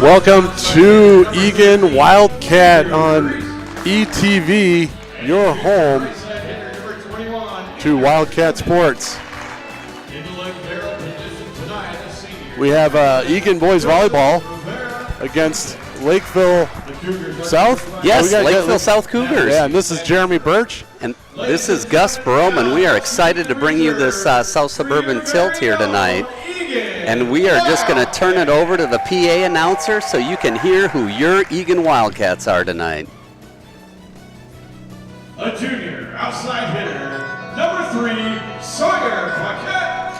Welcome to Eagan Wildcat on ETV, your home to Wildcat Sports. We have Eagan boys volleyball against Lakeville South? Yes, Lakeville South Cougars. Yeah, and this is Jeremy Birch. And this is Gus Broman. We are excited to bring you this South Suburban Tilt here tonight. And we are just going to turn it over to the PA announcer so you can hear who your Eagan Wildcats are tonight. A junior outside hitter, number 3, Sawyer Paquette.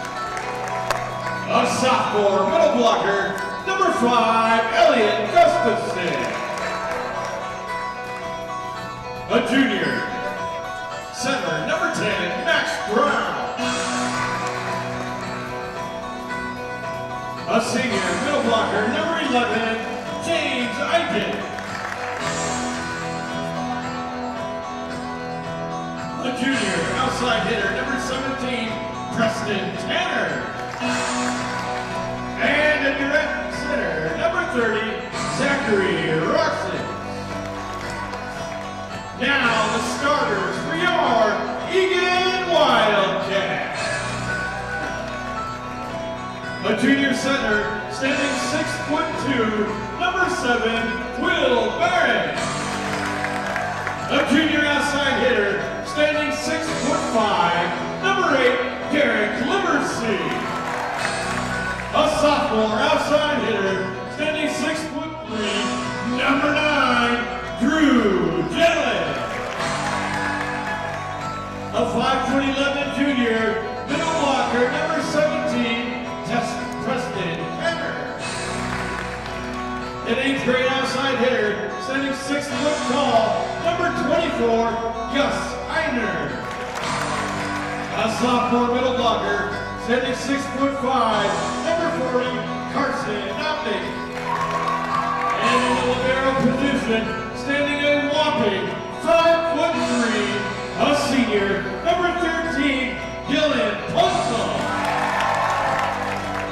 A sophomore middle blocker, number 5, Elliot Gustafson. A junior center, number 10, Max Brown. A senior middle blocker, number 11, James Eagan. A junior outside hitter, number 17, Preston Tanner. And a direct center, number 30, Zachary Roxon. Now the starters for your Eagan Wildcats. A junior center, standing 6'2", number 7, Will Barrett. A junior outside hitter, standing 6'5", number 8, Derek Liversey. A sophomore outside hitter, standing 6'3", number 9, Drew Gillett. A 5'11" junior, middle blocker, number 17, Preston Tanner. An 8th grade outside hitter, standing 6 foot tall, number 24, Gus Einer. A sophomore middle blocker, standing 6'5", number 40, Carson Optic. And in the libero position, standing a whopping 5'3", a senior, number 13, Dylan Punzel.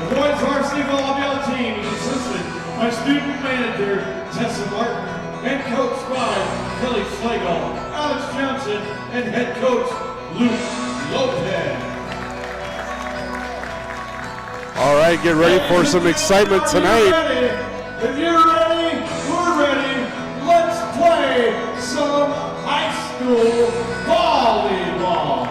The boys varsity volleyball team is assisted by student manager Tessa Martin and coached by Kelly Schlegel, Alex Johnson, and head coach Luke Lopez. All right, get ready for some excitement tonight. If you're ready, we're ready. Let's play some high school volleyball.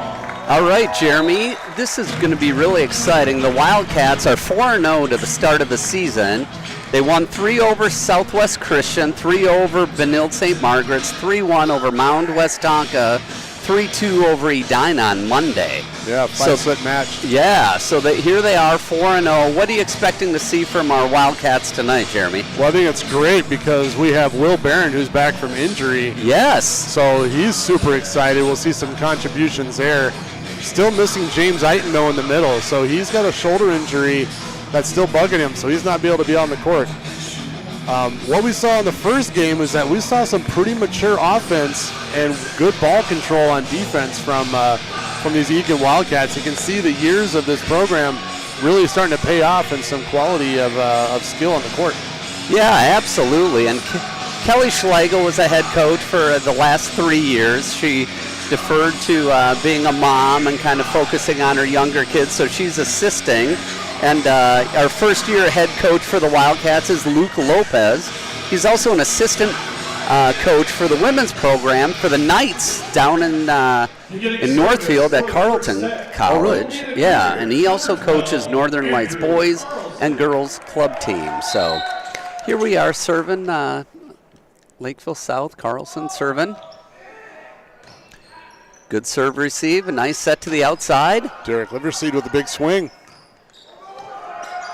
All right, Jeremy, this is going to be really exciting. The Wildcats are 4-0 to the start of the season. They won 3 over Southwest Christian, 3 over Benilde St. Margaret's, 3-1 over Mound West Tonka, 3-2 over Edina on Monday. Yeah, 5-set match. Yeah, so here they are, 4-0. What are you expecting to see from our Wildcats tonight, Jeremy? Well, I think it's great because we have Will Barron, who's back from injury. Yes. So he's super excited. We'll see some contributions there. Still missing James Eaton, though, in the middle. So he's got a shoulder injury that's still bugging him, so he's not be able to be on the court. What we saw in the first game is that we saw some pretty mature offense and good ball control on defense from these Eagan Wildcats. You can see the years of this program really starting to pay off and some quality of skill on the court. Yeah, absolutely. And Kelly Schlegel was a head coach for the last 3 years. She deferred to being a mom and kind of focusing on her younger kids, so she's assisting. And our first-year head coach for the Wildcats is Luke Lopez. He's also an assistant coach for the women's program for the Knights down in Northfield at Carleton College. Yeah, and he also coaches Northern Lights boys and girls club team. So here we are serving Lakeville South, Carlson serving. Good serve receive, a nice set to the outside. Derek Liverseed with a big swing.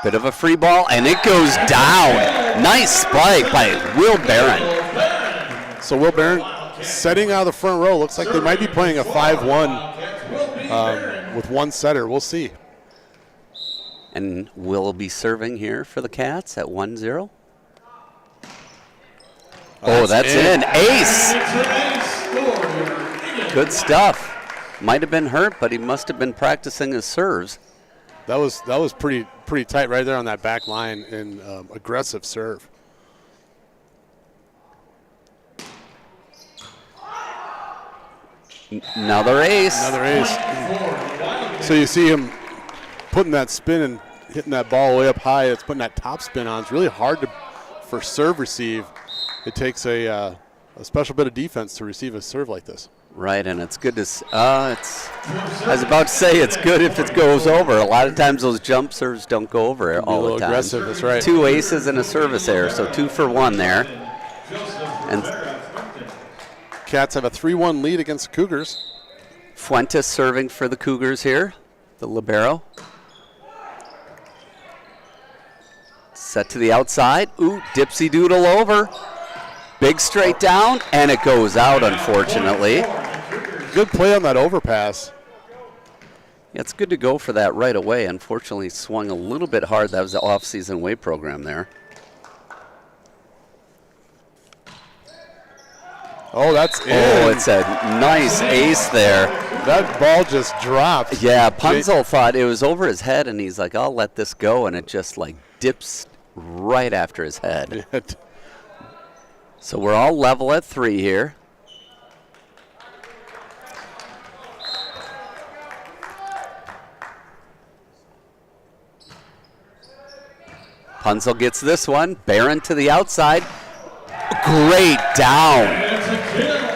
Bit of a free ball, and it goes down. Nice spike by Will Barron. So Will Barron setting out of the front row. Looks like they might be playing a 5-1 with one setter. We'll see. And Will be serving here for the Cats at 1-0. Oh, that's in. Ace. Good stuff. Might have been hurt, but he must have been practicing his serves. That was pretty tight right there on that back line and aggressive serve. Another ace. Another ace. So you see him putting that spin and hitting that ball way up high. It's putting that top spin on. It's really hard for serve receive. It takes a special bit of defense to receive a serve like this. Right, and it's good to I was about to say it's good if it goes over. A lot of times those jump serves don't go over all the time. Aggressive, that's right. 2 aces and a service error, so 2 for 1 there. And Cats have a 3-1 lead against the Cougars. Fuentes serving for the Cougars here, the libero. Set to the outside. Ooh, dipsy doodle over. Big straight down, and it goes out, unfortunately. Good play on that overpass. Yeah, it's good to go for that right away. Unfortunately, swung a little bit hard. That was the off-season weight program there. Oh, that's in. Oh, it's a nice ace there. That ball just dropped. Yeah, Punzel thought it was over his head, and he's like, I'll let this go, and it just like dips right after his head. So we're all level at 3 here. Punzel gets this one. Barron to the outside. Great down.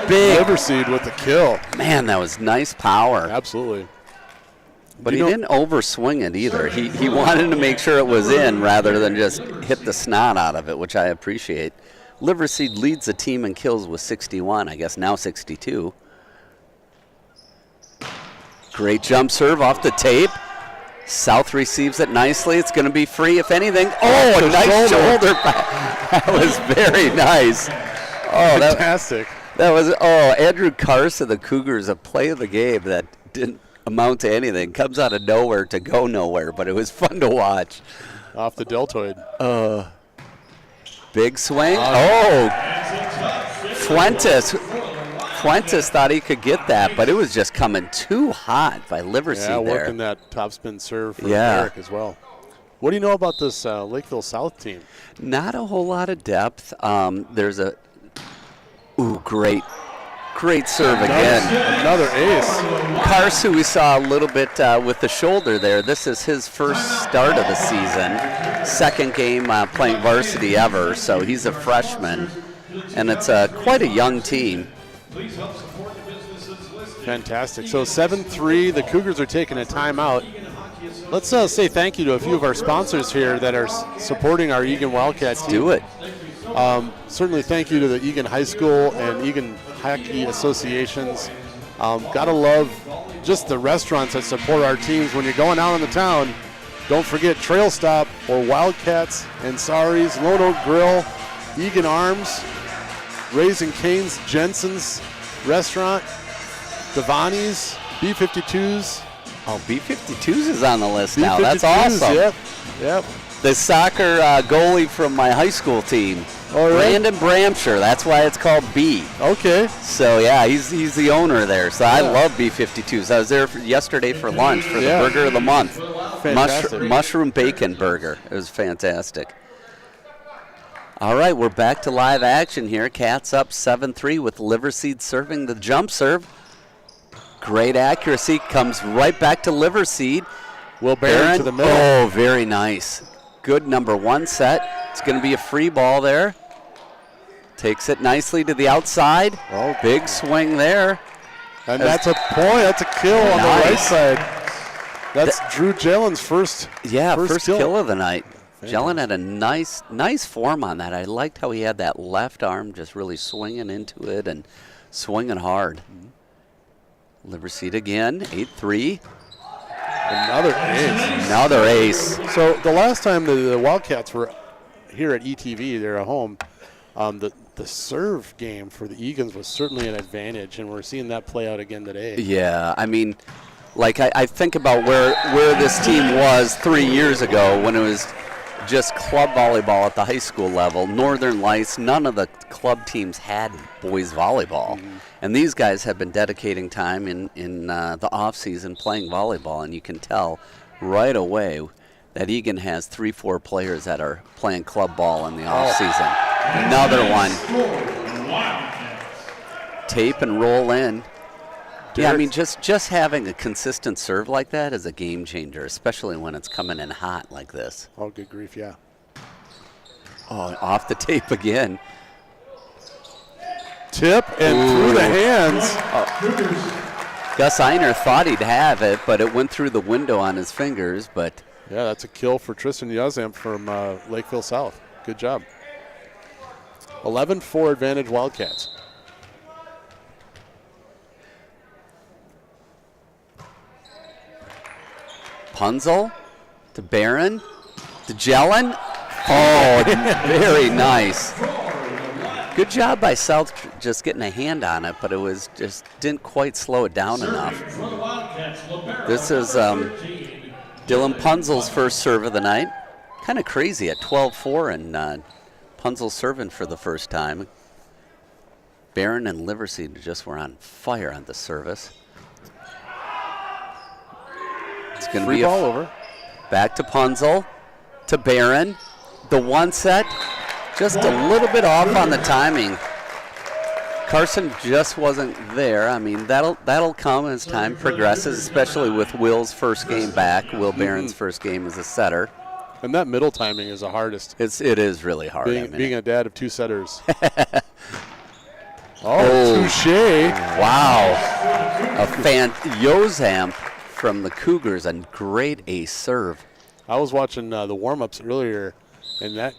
Big. Liverseed with the kill. Man, that was nice power. Absolutely. But he didn't overswing it either. He wanted to make sure it was in rather than just hit the snot out of it, which I appreciate. Liverseed leads the team in kills with 61, I guess now 62. Great jump serve off the tape. South receives it nicely. It's going to be free, if anything. Oh, a nice shoulder pass. That was very nice. Oh, fantastic. That was, Andrew Carson, the Cougars, a play of the game that didn't amount to anything. Comes out of nowhere to go nowhere, but it was fun to watch. Off the deltoid. Big swing. Oh, Fuentes thought he could get that, but it was just coming too hot by Liverseed there. Yeah, working that topspin serve for Eric as well. What do you know about this Lakeville South team? Not a whole lot of depth. There's a great serve again. Another ace. Kars, who we saw a little bit with the shoulder there, this is his first start of the season. Second game playing varsity ever, so he's a freshman. And it's quite a young team. Fantastic. So 7-3, the Cougars are taking a timeout. Let's say thank you to a few of our sponsors here that are supporting our Eagan Wildcats team. Do it. Certainly thank you to the Eagan High School and Eagan Hockey Associations. Gotta love just the restaurants that support our teams. When you're going out in the town, don't forget Trail Stop or Wildcats and Sari's, Lone Oak Grill, Eagan Arms, Raising Cane's, Jensen's Restaurant, Devani's, B-52s. Oh, B-52s is on the list now. That's awesome. Yep. The soccer goalie from my high school team, Brandon Bramsher. That's why it's called B. Okay. So, yeah, he's the owner there. So I love B-52s. I was there yesterday for lunch for the Burger of the Month. Fantastic. Mushroom bacon burger. It was fantastic. All right, we're back to live action here. Cats up 7-3 with Liverseed serving the jump serve. Great accuracy. Comes right back to Liverseed. Will Barron to the middle. Oh, very nice. Good number 1 set. It's going to be a free ball there. Takes it nicely to the outside. Oh, big swing there. And that's a point. That's a kill on the right side. That's Drew Jellen's first kill of the night. Jelen had a nice form on that. I liked how he had that left arm just really swinging into it and swinging hard. Liverseed again, 8-3. Another ace. So the last time the Wildcats were here at ETV, they're at home, the serve game for the Eagans was certainly an advantage, and we're seeing that play out again today. Yeah, I mean, like I think about where this team was 3 years ago when it was just club volleyball at the high school level. Northern Lights, none of the club teams had boys volleyball. And these guys have been dedicating time in the off-season playing volleyball, and you can tell right away that Eagan has 3-4 players that are playing club ball in the off-season. Another one. Tape and roll in. Yeah, I mean, just having a consistent serve like that is a game changer, especially when it's coming in hot like this. Oh, good grief, yeah. Oh, off the tape again. Tip and through the hands. Gus Einer thought he'd have it, but it went through the window on his fingers. But yeah, that's a kill for Tristan Yazamp from Lakeville South. Good job. 11-4 advantage Wildcats. Punzel to Barron to Jellin. Oh, very nice. Good job by South just getting a hand on it, but it was just didn't quite slow it down enough. This is Dylan Punzel's first serve of the night. Kind of crazy at 12-4 and Punzel serving for the first time. Barron and Liverseed just were on fire on the service. It's going to be ball over. Back to Punzel, to Barron. The one set, just a little bit off on the timing. Carson just wasn't there. I mean, that'll come as time progresses, especially with Will's first game back. Will Barron's first game as a setter. And that middle timing is the hardest. It is really hard. Being a dad of two setters. Touche. Wow. Yozamp from the Cougars, a great ace serve. I was watching the warm-ups earlier, and that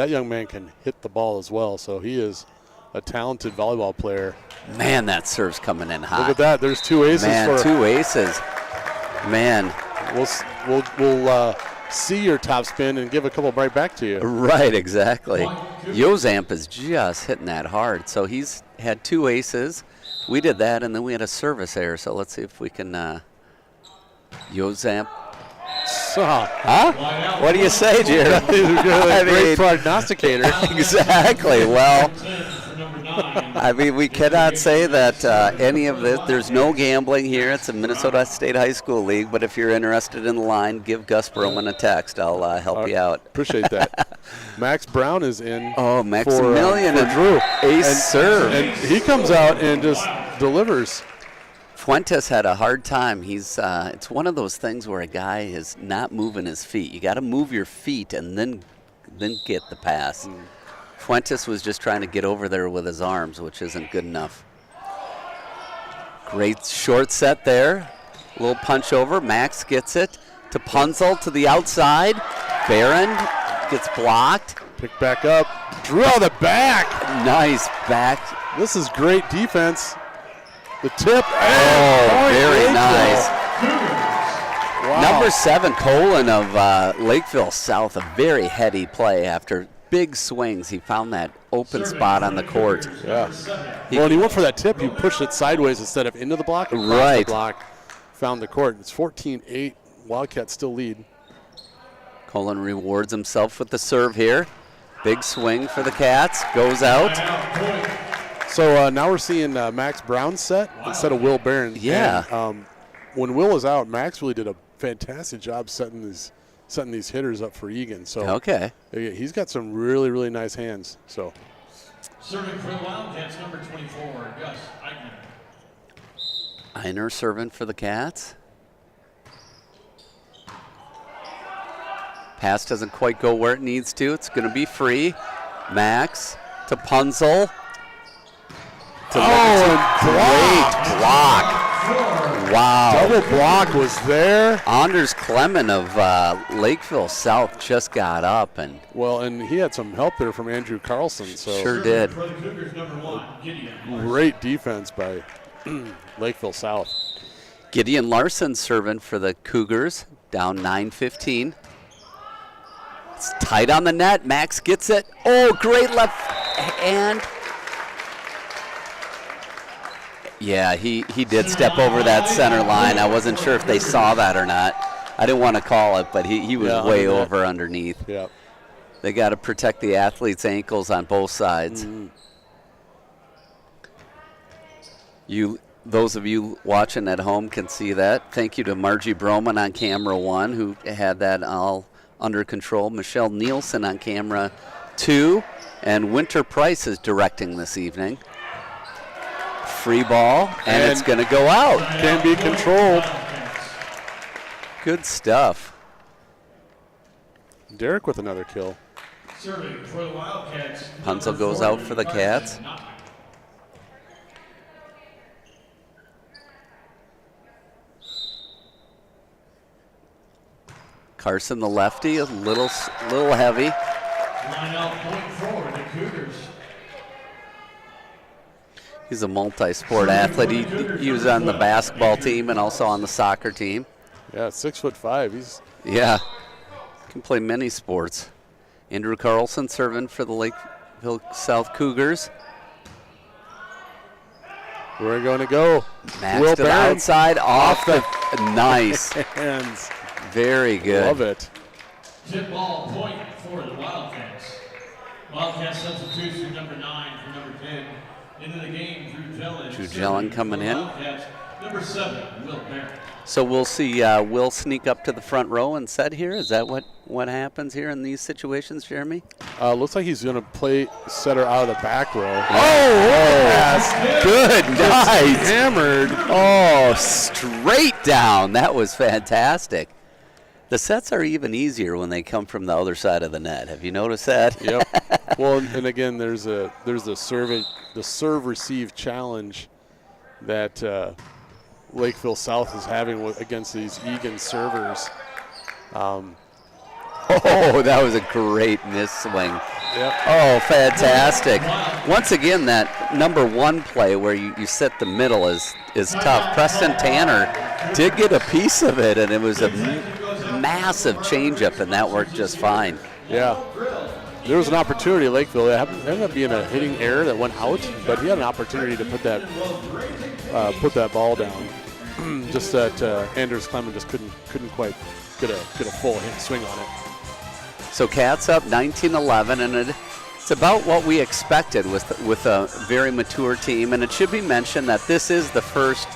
young man can hit the ball as well, so he is a talented volleyball player. Man, that serve's coming in hot. Look at that. There's two aces. Man, two aces. Man. We'll see your top spin and give a couple right back to you. Right, exactly. Yozamp is just hitting that hard. So he's had two aces. We did that, and then we had a service error. So let's see if we can Yozamp. Huh? What do you say, Jared? You're a great prognosticator. Exactly. Well, I mean, we cannot say that any of this, there's no gambling here. It's a Minnesota State High School League, but if you're interested in the line, give Gus Broman a text. I'll help you out. Appreciate that. Max Brown is in. Oh, Maximilian for Drew. Ace serve. And he comes out and just delivers. Fuentes had a hard time. It's one of those things where a guy is not moving his feet. You got to move your feet and then get the pass. Fuentes was just trying to get over there with his arms, which isn't good enough. Great short set there. A little punch over. Max gets it to Punzel to the outside. Barron gets blocked. Pick back up. Drew on the back. Nice back. This is great defense. The tip. Oh, very nice. Wow. Number 7, Colin of Lakeville South, a very heady play after big swings. He found that open spot on the court. Yeah. When he went for that tip, you pushed it sideways instead of into the block. And right. The block, found the court. It's 14-8. Wildcats still lead. Colin rewards himself with the serve here. Big swing for the Cats. Goes out. So now we're seeing Max Brown's set instead of Will Barron. Yeah. And, when Will was out, Max really did a fantastic job setting these hitters up for Eagan. So okay. He's got some really, really nice hands. So serving for the Wildcats, number 24, Gus Eagan. Einer serving for the Cats. Pass doesn't quite go where it needs to. It's going to be free. Max to Punzel. Great block. Wow. Double block was there. Anders Clement of Lakeville South just got up. And he had some help there from Andrew Carlson. So sure did. For the Cougars, number 1, Gideon. Great defense by Lakeville South. Gideon Larson serving for the Cougars, down 9-15. It's tight on the net. Max gets it. Oh, great left hand. Yeah, he did step over that center line. I wasn't sure if they saw that or not. I didn't want to call it, but he was way over underneath. Yeah. They got to protect the athletes' ankles on both sides. Those of you watching at home can see that. Thank you to Margie Broman on camera 1, who had that all under control. Michelle Nielsen on camera 2, and Winter Price is directing this evening. Free ball, and it's going to go out. Can be controlled. Good stuff. Derek with another kill. Serving for the Wildcats. Punzel goes out for the Cats. Carson, the lefty, a little heavy. Line out point forward, the Cougars. He's a multi-sport athlete. He was on the basketball team and also on the soccer team. Yeah, 6'5". Yeah, can play many sports. Andrew Carlson serving for the Lakeville South Cougars. We're going to go. Max Will to the Barron. outside, off the nice. Hands. Very good. Love it. Tip ball point for the Wildcats. Wildcats substitution number 9 for number 10. Into the game, Drew Jellin. Drew Jellin coming in. Wildcats, number 7, Will Barron. So we'll see Will sneak up to the front row and set here. Is that what happens here in these situations, Jeremy? Looks like he's going to play setter out of the back row. Yes. Good night. Hammered. Oh, straight down. That was fantastic. The sets are even easier when they come from the other side of the net. Have you noticed that? Yep. Well, and again, there's the serve receive challenge that Lakeville South is having against these Eagan servers. Oh, that was a great miss swing. Yep. Oh, fantastic. Once again, that number 1 play where you set the middle is tough. Preston Tanner did get a piece of it, and it was a massive changeup, and that worked just fine. Yeah. There was an opportunity at Lakeville. It ended up being a hitting error that went out, but he had an opportunity to put that ball down. Just that Anders Clement just couldn't quite get a full hit swing on it. So Cats up 19-11, and it's about what we expected with a very mature team. And it should be mentioned that this is the first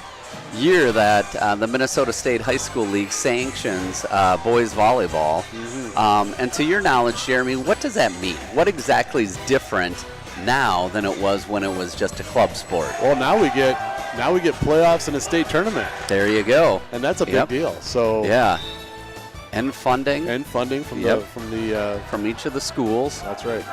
year that the Minnesota State High School League sanctions boys volleyball. Mm-hmm. And to your knowledge, Jeremy, what does that mean? What exactly is different now than it was when it was just a club sport? Well, now we get playoffs in a state tournament. There you go. And that's a big deal. So yeah. And funding from each of the schools. That's right.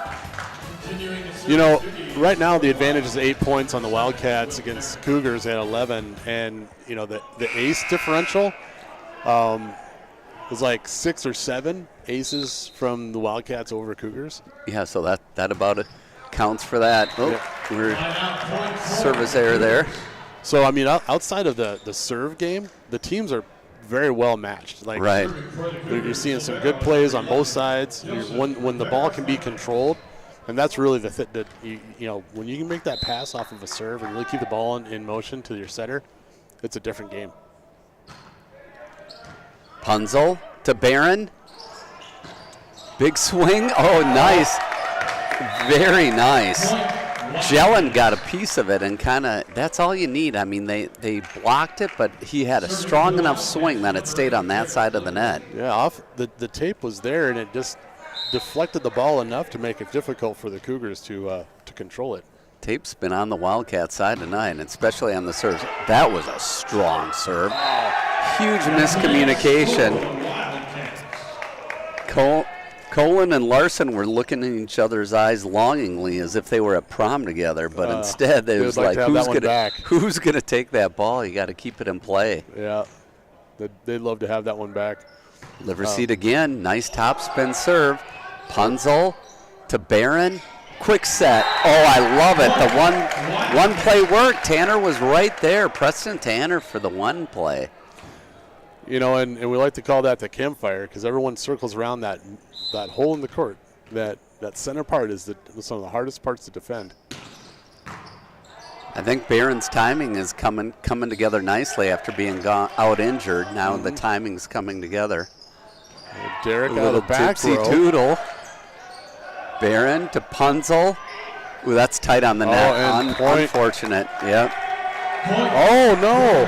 You know, right now the advantage is 8 points on the Wildcats against Cougars at 11, and you know the ace differential is like 6 or 7 aces from the Wildcats over Cougars. Yeah, so that about counts for that. Oh, yeah. We're service error there. So I mean, outside of the serve game, the teams are very well matched. Like, right. You're seeing some good plays on both sides. When the ball can be controlled, and that's really the thing that you know, when you can make that pass off of a serve and really keep the ball in motion to your setter, it's a different game. Punzel to Barron. Big swing. Oh, nice. Very nice. Jellin got a piece of it, and that's all you need. I mean, they blocked it, but he had a strong enough swing that it stayed on that side of the net. Yeah, the tape was there, and it just deflected the ball enough to make it difficult for the Cougars to control it. Tape's been on the Wildcat side tonight, and especially on the serves. That was a strong serve. Huge miscommunication. Colin and Larson were looking in each other's eyes longingly as if they were at prom together, but instead it was like, who's going to take that ball? You got to keep it in play. Yeah, they'd love to have that one back. Liver seat again. Nice top spin serve. Punzel to Barron. Quick set. Oh, I love it. The one play work. Tanner was right there. Preston Tanner for the one play. You know, and we like to call that the campfire because everyone circles around that hole in the court. That center part is some of the hardest parts to defend. I think Barron's timing is coming together nicely after being out injured. Now the timing's coming together. Derek out of the back row. Doodle. Barron to Punzel. Ooh, that's tight on the net. Unfortunate. Yep. Oh, no.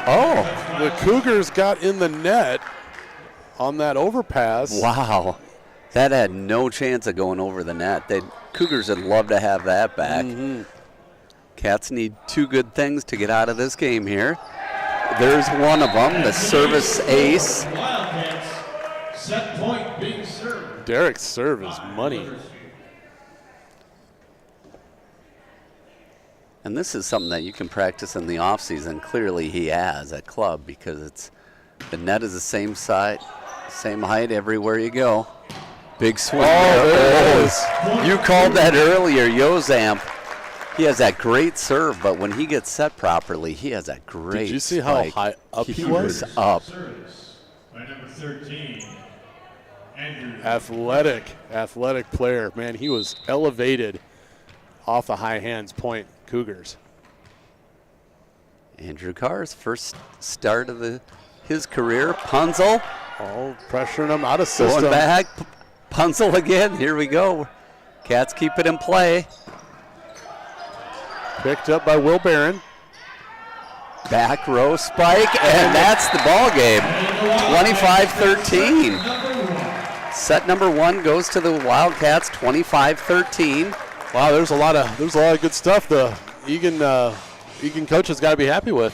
Oh. The Cougars got in the net on that overpass. Wow. That had no chance of going over the net. Cougars would love to have that back. Mm-hmm. Cats need 2 good things to get out of this game here. There's one of them, the service ace. Wildcats, set point being served. Derek's serve is money. And this is something that you can practice in the offseason. Clearly he has at club because the net is the same side, same height everywhere you go. Big swing. There it is. You called that earlier, Yozamp. He has that great serve, but when he gets set properly, he has that great Did you see spike. how high up he was? was? Up. Service by number 13, Andrew. Athletic player. Man, he was elevated off the high hands point. Cougars. Andrew Carr's first start of his career. Punzel. Oh, pressuring him out of system. Going back. Punzel again. Here we go. Cats keep it in play. Picked up by Will Barron. Back row spike, and that's the ball game. 25-13. Set number 1 goes to the Wildcats. 25-13. Wow, there's a lot of good stuff the Eagan coach has got to be happy with.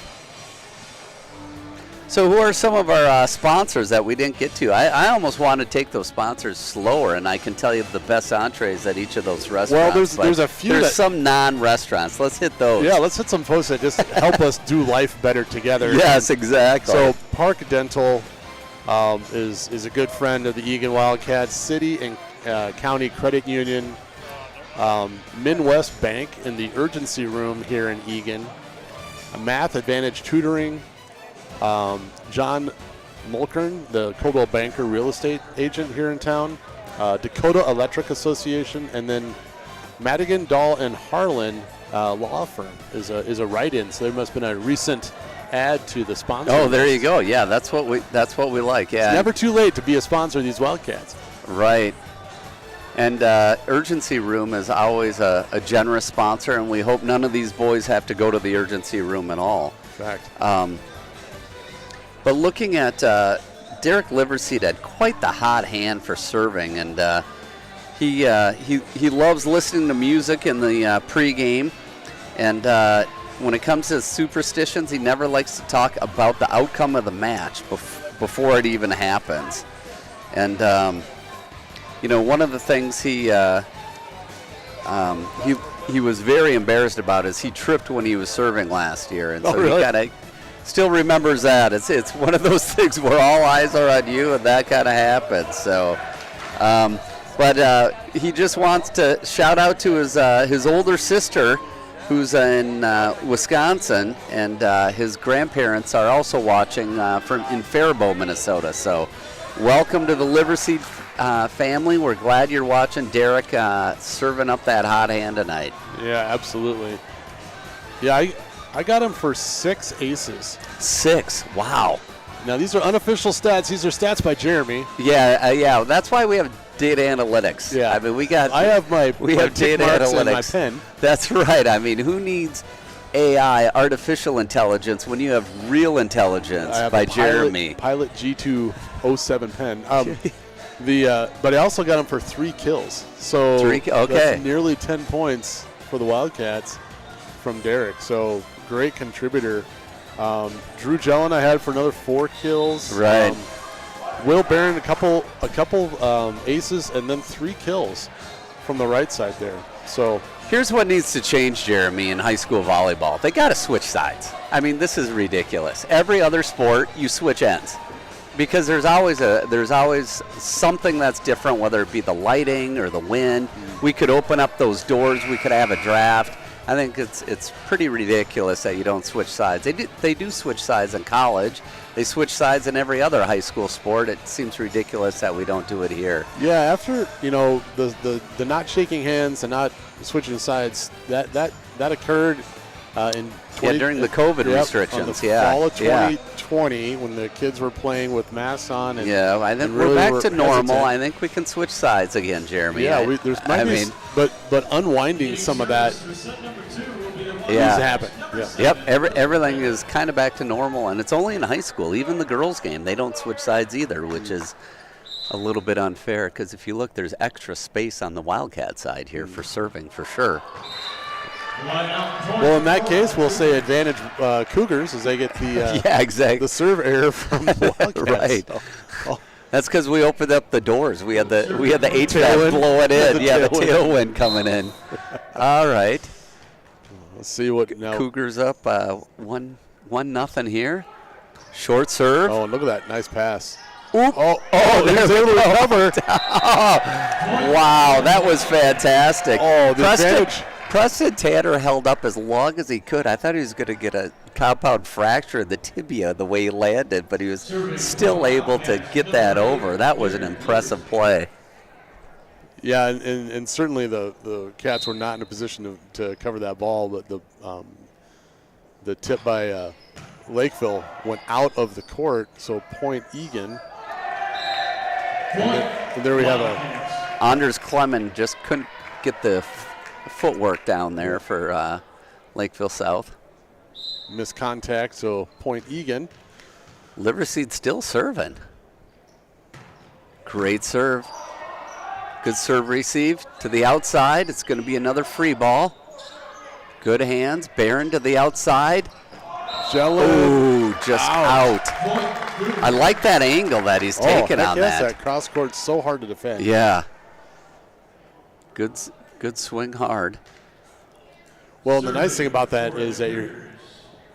So who are some of our sponsors that we didn't get to? I almost want to take those sponsors slower, and I can tell you the best entrees at each of those restaurants. Well, there's a few. There's some non-restaurants. Let's hit those. Yeah, let's hit some folks that just help us do life better together. Yes, exactly. So Park Dental is a good friend of the Eagan Wildcats. City and County Credit Union. Midwest Bank in the urgency room here in Eagan. Math Advantage Tutoring. John Mulkern, the Coldwell Banker real estate agent here in town. Dakota Electric Association, and then Madigan, Dahl, and Harlan law firm is a write-in. So there must have been a recent add to the sponsor. Oh, there you go. Yeah, that's what we like. Yeah. It's never too late to be a sponsor of these Wildcats. Right. And Urgency Room is always a generous sponsor, and we hope none of these boys have to go to the Urgency Room at all. Fact. But looking at Derek Liverseed had quite the hot hand for serving, and he loves listening to music in the pregame. And when it comes to superstitions, he never likes to talk about the outcome of the match before it even happens. And one of the things he was very embarrassed about is he tripped when he was serving last year, and so really? he kind of still remembers that. It's one of those things where all eyes are on you, and that kind of happens. So, but he just wants to shout out to his older sister, who's in Wisconsin, and his grandparents are also watching in Faribault, Minnesota. So, welcome to the Liverseed family. We're glad you're watching Derek serving up that hot hand tonight. Yeah, absolutely. Yeah, I got him for 6 aces. 6. Wow. Now, these are unofficial stats. These are stats by Jeremy. Yeah. That's why we have data analytics. Yeah. I mean, I have my data analytics in my pen. That's right. I mean, who needs AI, artificial intelligence, when you have real intelligence by Jeremy? Pilot G207 pen. But I also got him for 3 kills. So that's nearly 10 points for the Wildcats from Derek. So great contributor. Drew Jellin I had for another 4 kills. Right. Will Barron a couple aces, and then 3 kills from the right side there. So here's what needs to change, Jeremy, in high school volleyball. They got to switch sides. I mean, this is ridiculous. Every other sport, you switch ends, because there's always something that's different, whether it be the lighting or the wind. We could open up those doors. We could have a draft. I think it's pretty ridiculous that you don't switch sides. They do switch sides in college. They switch sides in every other high school sport. It seems ridiculous that we don't do it here. Yeah, after the not shaking hands and not switching sides, that occurred during the COVID restrictions. Fall of 2020 when the kids were playing with masks on. And, I think we're back to normal. I think we can switch sides again, Jeremy. Yeah, but unwinding some of that needs to happen. Yep, everything is kind of back to normal, and it's only in high school. Even the girls' game, they don't switch sides either, which is a little bit unfair, because if you look, there's extra space on the Wildcat side here for serving, for sure. Well, in that case, we'll say advantage Cougars as they get the yeah, exactly. the serve error from the Wildcats. Right. So, That's because we opened up the doors. We had the HVAC Tailwind. blow it in. The Yeah, the tailwind. tailwind coming in. All right. let's see what now. Cougars up 1-0 here. Short serve. Oh, look at that nice pass. Oop. Oh, there he's we able to go. recover. Wow, that was fantastic. Oh, the advantage. Preston Tanner held up as long as he could. I thought he was going to get a compound fracture of the tibia the way he landed, but he was still able to get that over. That was an impressive play. Yeah, and certainly the Cats were not in a position to cover that ball, but the tip by Lakeville went out of the court, so point Eagan. And there we have a Anders Clement just couldn't get the footwork down there for Lakeville South. missed contact, so point Eagan. Liverseed still serving. Great serve. Good serve received to the outside. It's going to be another free ball. Good hands. Barron to the outside. Ooh, just out. I like that angle that he's taking on yes, that. That cross court's so hard to defend. Yeah. Good swing hard. Well, and the nice thing about that is that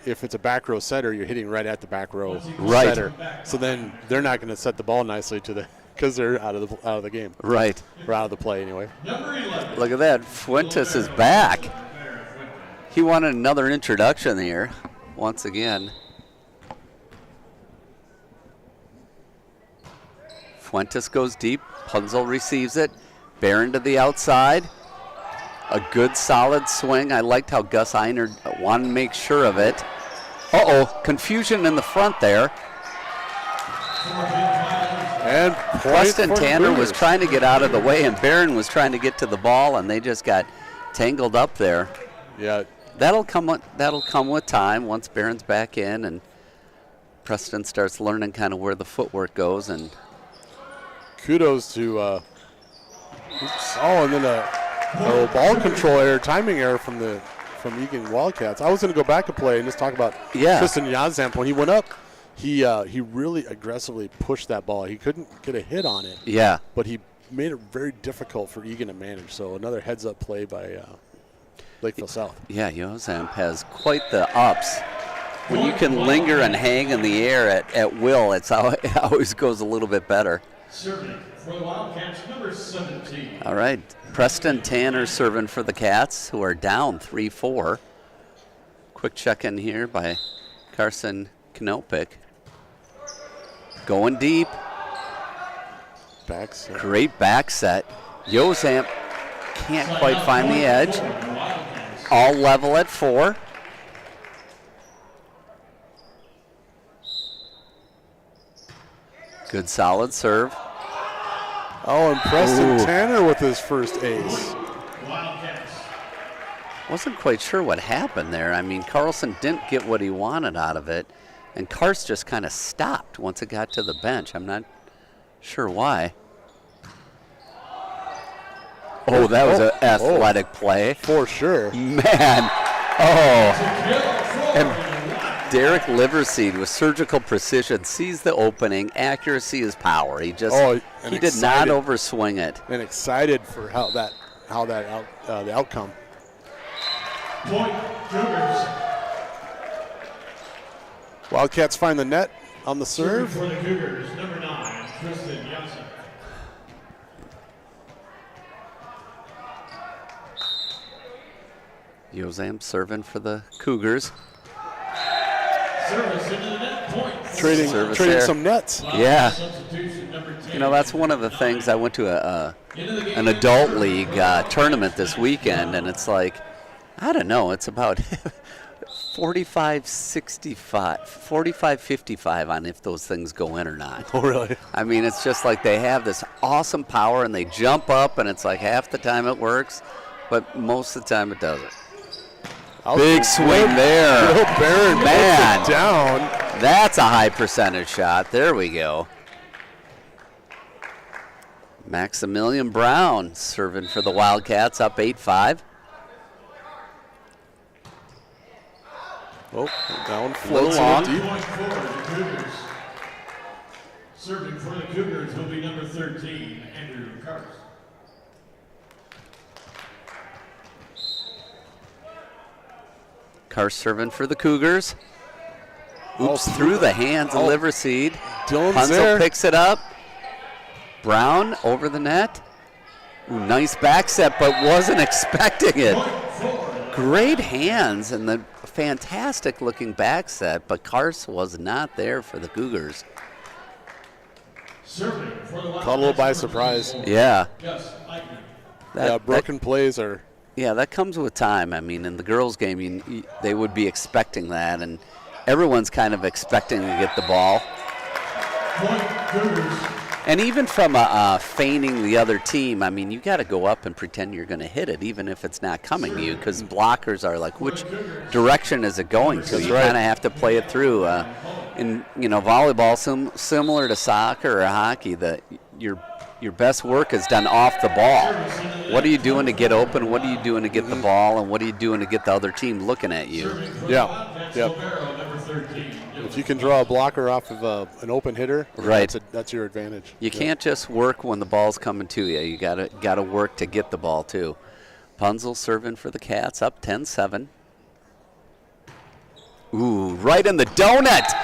if it's a back row setter, you're hitting right at the back row setter. So then they're not going to set the ball nicely because they're out of the game. Right. Or out of the play anyway. Look at that. Fuentes is back. He wanted another introduction here once again. Fuentes goes deep. Punzel receives it. Barron to the outside. A good solid swing. I liked how Gus Einer wanted to make sure of it. Confusion in the front there. And Preston Tanner was trying to get out of the way, and Barron was trying to get to the ball, and they just got tangled up there. Yeah. That'll come with time once Barron's back in and Preston starts learning kind of where the footwork goes. And kudos to and then a ball control error, timing error from Eagan Wildcats. I was going to go back a play and just talk about Tristan Yazamp. When he went up, he really aggressively pushed that ball. He couldn't get a hit on it. Yeah. But he made it very difficult for Eagan to manage. So another heads-up play by Lakeville South. Yeah, Yazamp has quite the ups. When you can linger and hang in the air at will, it always goes a little bit better. Serving for the Wildcats, number 17. All right, Preston Tanner serving for the Cats, who are down 3-4. Quick check-in here by Carson Knopik. Going deep. Back set. Great back set. Yazamp can't quite find the edge. All level at 4. Good solid serve. Oh, and Preston Tanner with his first ace. Wasn't quite sure what happened there. I mean, Carlson didn't get what he wanted out of it, and Karst just kind of stopped once it got to the bench. I'm not sure why. Oh, that was an athletic play. For sure. Man. And Derek Liverseed with surgical precision sees the opening. Accuracy is power. He just he did not overswing it. And excited for the outcome. Point Cougars. Wildcats find the net on the serve. For the Cougars, number 9, Tristan Janssen. Yazamp serving for the Cougars. Service into the net, point. Trading some nets. Yeah. Substitution number 10. You know, that's one of the things. I went to an adult league tournament this weekend, and it's like, I don't know, it's about 45-55 on if those things go in or not. Oh, really? I mean, it's just like they have this awesome power, and they jump up, and it's like half the time it works, but most of the time it doesn't. Big swing there. Bill Barron Man, puts it down. That's a high percentage shot. There we go. Maximilian Brown serving for the Wildcats, up 8-5. Oh, that one floats long. in deep. Point forward, the Cougars. Serving for the Cougars will be number 13, Andrew Karst. Karst serving for the Cougars. Oops, Oh, through the hands of Liverseed. Dylan's Punzel there. picks it up. Brown over the net. Ooh, nice back set, but wasn't expecting it. Great hands and the fantastic looking back set, but Karst was not there for the Cougars. Serving for the Caught a little by surprise. Yeah. Yes, Eagan. Yeah, broken plays are. Yeah, that comes with time. I mean, in the girls' game, they would be expecting that, and everyone's kind of expecting to get the ball. Point Cougars. And even from feigning the other team, I mean, you got to go up and pretend you're going to hit it, even if it's not coming to you, because blockers are like, which direction is it going to? You kind of have to play it through. In volleyball, similar to soccer or hockey, that your best work is done off the ball. What are you doing to get open? What are you doing to get the ball? And what are you doing to get the other team looking at you? Yeah. Yep. If you can draw a blocker off of an open hitter, right, that's your advantage. You can't just work when the ball's coming to you. You gotta work to get the ball too. Punzel serving for the Cats, up 10-7. Ooh, right in the donut.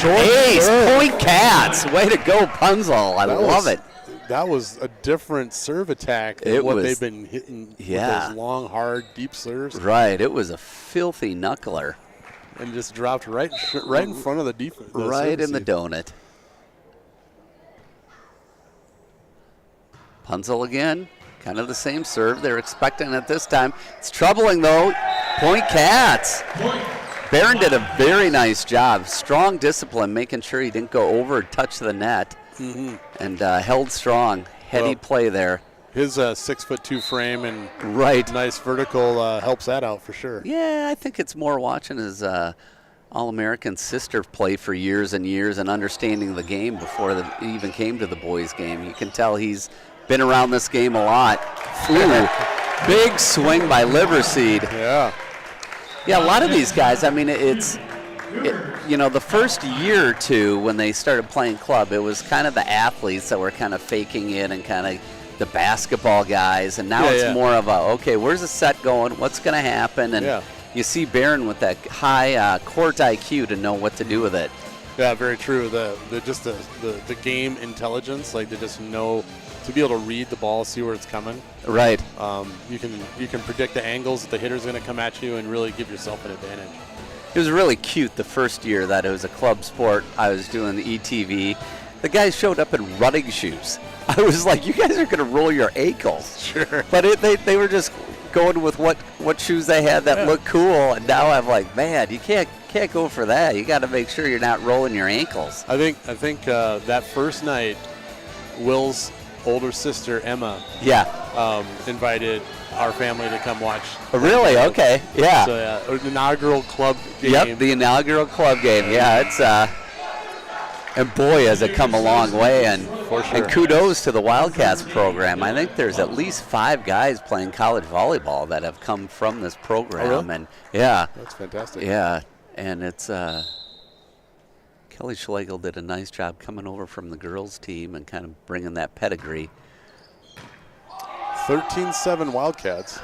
Ace, point Cats. Way to go, Punzel. I love it. That was a different serve attack than what they've been hitting with those long, hard, deep serves. Right, it was a filthy knuckler. And just dropped right in front of the defense. Right in the donut. Punzel again, kind of the same serve. They're expecting it this time. It's troubling though. Point Cats. Barron did a very nice job. Strong discipline, making sure he didn't go over or touch the net. And held strong. Heady play there. His 6'2" frame and nice vertical helps that out for sure. Yeah, I think it's more watching his All-American sister play for years and years and understanding the game before he even came to the boys' game. You can tell he's been around this game a lot. Ooh, big swing by Liverseed. Yeah. Yeah, a lot of these guys, I mean, the first year or two when they started playing club, it was kind of the athletes that were kind of faking it and kind of the basketball guys, and now it's more of okay, where's the set going? What's going to happen? And you see Barron with that high court IQ to know what to do with it. Yeah, very true. The game intelligence, like they just know to be able to read the ball, see where it's coming. Right. You can predict the angles that the hitter's going to come at you and really give yourself an advantage. It was really cute the first year that it was a club sport. I was doing the ETV. The guys showed up in running shoes. I was like, you guys are going to roll your ankles. Sure. But they were just going with what shoes they had that looked cool. And now I'm like, man, you can't go for that. You got to make sure you're not rolling your ankles. I think that first night, Will's older sister Emma invited our family to come watch. Oh, really? Okay. Yeah. So the inaugural club game. Yep, the inaugural club game. Yeah, it's and boy, has it come a long way. And kudos to the Wildcats program. I think there's at least 5 guys playing college volleyball that have come from this program. Oh, really? And that's fantastic. Yeah, and it's Kelly Schlegel did a nice job coming over from the girls team and kind of bringing that pedigree. 13-7 Wildcats.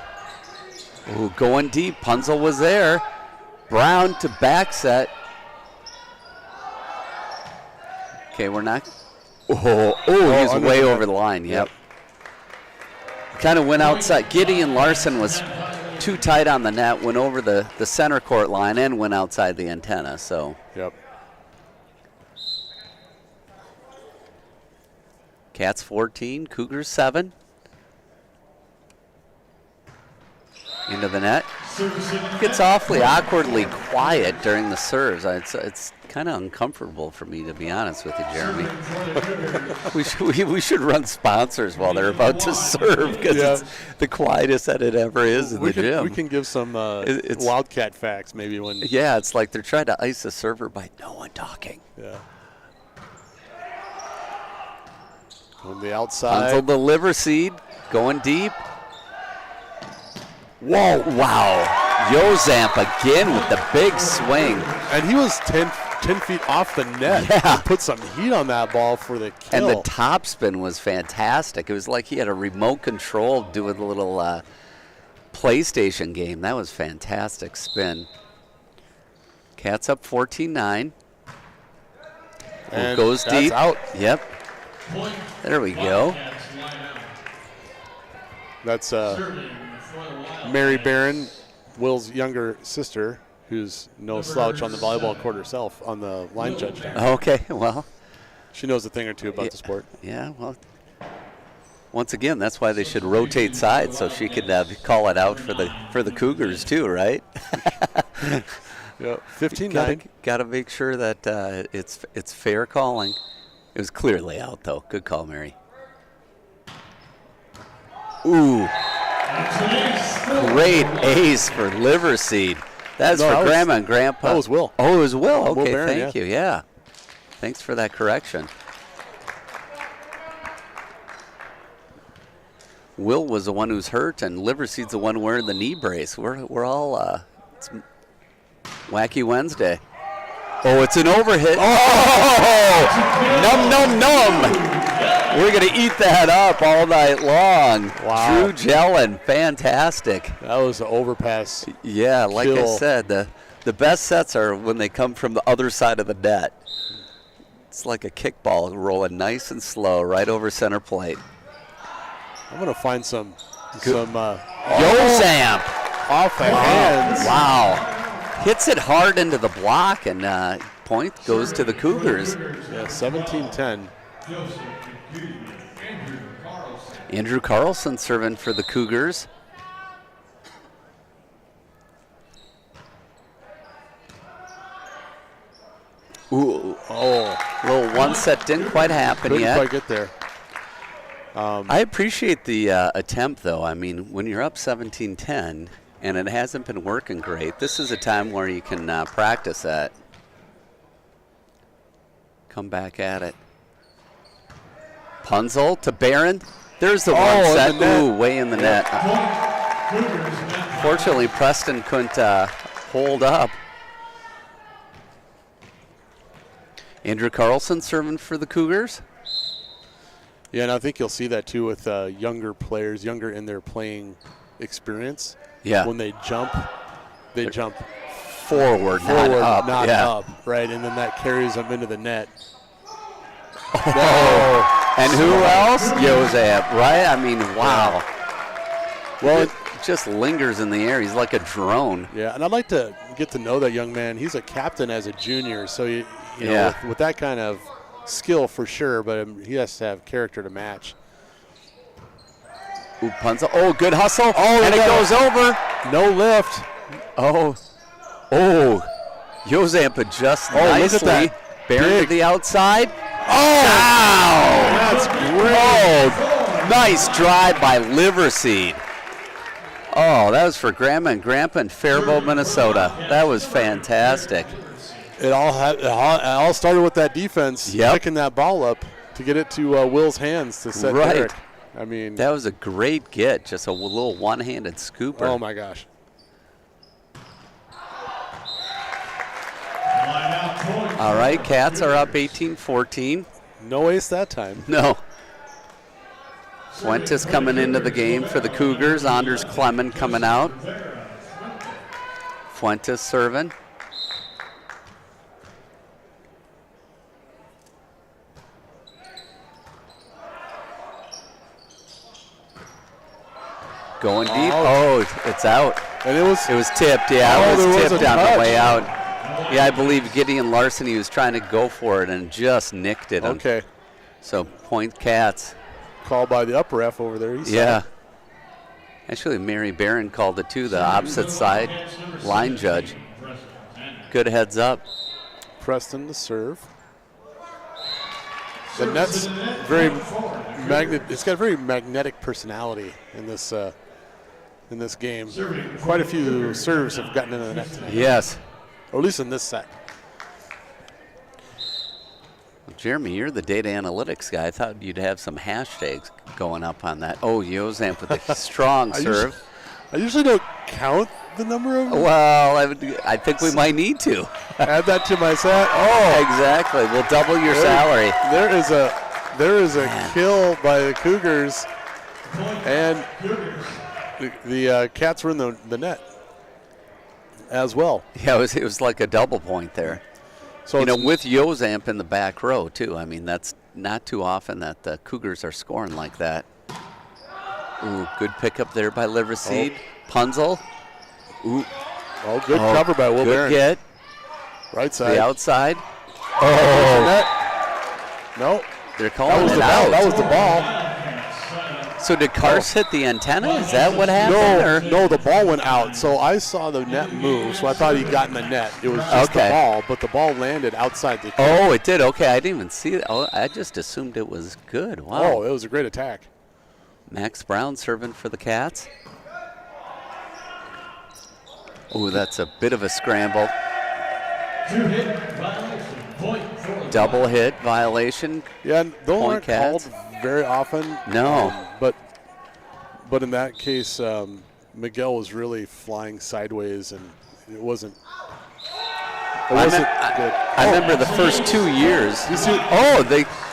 Ooh, going deep. Punzel was there. Brown to back set. Okay, we're not. He's way over the line. Yep. Kind of went outside. Gideon Larson was too tight on the net, went over the center court line and went outside the antenna. So. Yep. Cats 14, Cougars 7. Into the net. Gets awfully awkwardly quiet during the serves. It's kind of uncomfortable for me, to be honest with you, Jeremy. we should run sponsors while they're about to serve because it's the quietest that it ever is in the gym. We can give some Wildcat facts maybe when. Yeah, it's like they're trying to ice the server by no one talking. Yeah. On the outside. Punzel the Liverseed going deep. Whoa, wow. Yozamp again with the big swing. And he was 10 feet off the net. Yeah. He put some heat on that ball for the kill. And the topspin was fantastic. It was like he had a remote control doing a little PlayStation game. That was fantastic spin. Cats up 14-9. And goes that's deep. Out. Yep. There we go. That's Mary Barron, Will's younger sister, who's no slouch on the volleyball court herself, on the line judge down there. Okay, well. She knows a thing or two about the sport. Yeah, well, once again, that's why they should rotate sides so she could call it out for the Cougars too, right? Yeah, 15-9. Got to make sure that it's fair calling. It was clearly out though. Good call, Mary. Ooh, great ace for Liverseed. That's for Grandma and Grandpa. That was Will. Oh, it was Will. Okay, Will Barron, thank you. Yeah, thanks for that correction. Will was the one who's hurt, and Liverseed's the one wearing the knee brace. We're all it's Wacky Wednesday. Oh, it's an overhit. Oh, num, num, num. We're going to eat that up all night long. Wow. Drew Jellin, fantastic. That was an overpass. Yeah, like I Kill. said, the best sets are when they come from the other side of the net. It's like a kickball rolling nice and slow right over center plate. I'm going to find some Yozamp. Off the hands. Wow. Hits it hard into the block, and point goes to the Cougars. Yeah, 17-10. Andrew Carlson serving for the Cougars. Ooh, little one set didn't quite happen Couldn't yet. quite get there. I appreciate the attempt, though. I mean, when you're up 17-10 and it hasn't been working great, this is a time where you can practice that. Come back at it. Punzel to Barron. There's the one set. Ooh, way in the net. Fortunately, Preston couldn't hold up. Andrew Carlson serving for the Cougars. Yeah, and I think you'll see that too with younger players, younger in their playing experience. Yeah. When they jump forward, not up. not yeah. up, right? And then that carries them into the net. And who else? Yozamp, right? I mean, wow. Well, it just lingers in the air. He's like a drone. Yeah, and I'd like to get to know that young man. He's a captain as a junior, so you know, with that kind of skill for sure, but he has to have character to match. Ooh, Punza. Oh, good hustle. Oh, and it goes over. No lift. Yozamp adjusts nicely. Look at that. Barron to the outside. That's great. Oh, nice drive by Liverseed. Oh, that was for Grandma and Grandpa in Faribault, Minnesota. That was fantastic. It all started with that defense picking that ball up to get it to Will's hands to set Derek. I mean, that was a great get, just a little one-handed scooper. Oh my gosh. All right, Cats are up 18-14. No ace that time. No. Fuentes coming into the game for the Cougars. Anders Clement coming out. Fuentes serving. Going deep. Oh, it's out. And it was tipped. Yeah, it was tipped on the way out. Yeah, I believe Gideon Larson, he was trying to go for it and just nicked it. Okay. So point Cats. Called by the upper ref over there. Yeah. Actually, Mary Barron called it too, the opposite side line judge. Good heads up. Preston to serve. The net's very it's got a very magnetic personality in this game. Quite a few serves have gotten into the net tonight. Yes. Or at least in this set. Well, Jeremy, you're the data analytics guy. I thought you'd have some hashtags going up on that. Oh, Yozamp with a strong serve. I usually don't count the number of? Well, I think we might need to. Add that to my set. Oh, exactly. We'll double your salary. There is a kill by the Cougars, and the Cats were in the net as well. Yeah, it was like a double point there. So with Yozamp in the back row too. I mean, that's not too often that the Cougars are scoring like that. Ooh, good pickup there by Liverseed. Punzel. Ooh. Oh, good cover by Will Barron. Good get. Right side. The outside. No. They're calling it out. That was the ball. So did Kars hit the antenna? Is that what happened? No, the ball went out. So I saw the net move, so I thought he got in the net. It was just the ball, but the ball landed outside the net. Oh, it did. Okay, I didn't even see it. Oh, I just assumed it was good. Wow. Oh, it was a great attack. Max Brown serving for the Cats. Oh, that's a bit of a scramble. Two-hit violation. Point for Double hit violation. Yeah, and those aren't Cats. called very often. No. But in that case, Miguel was really flying sideways, and it wasn't good. I remember the first 2 years. You see,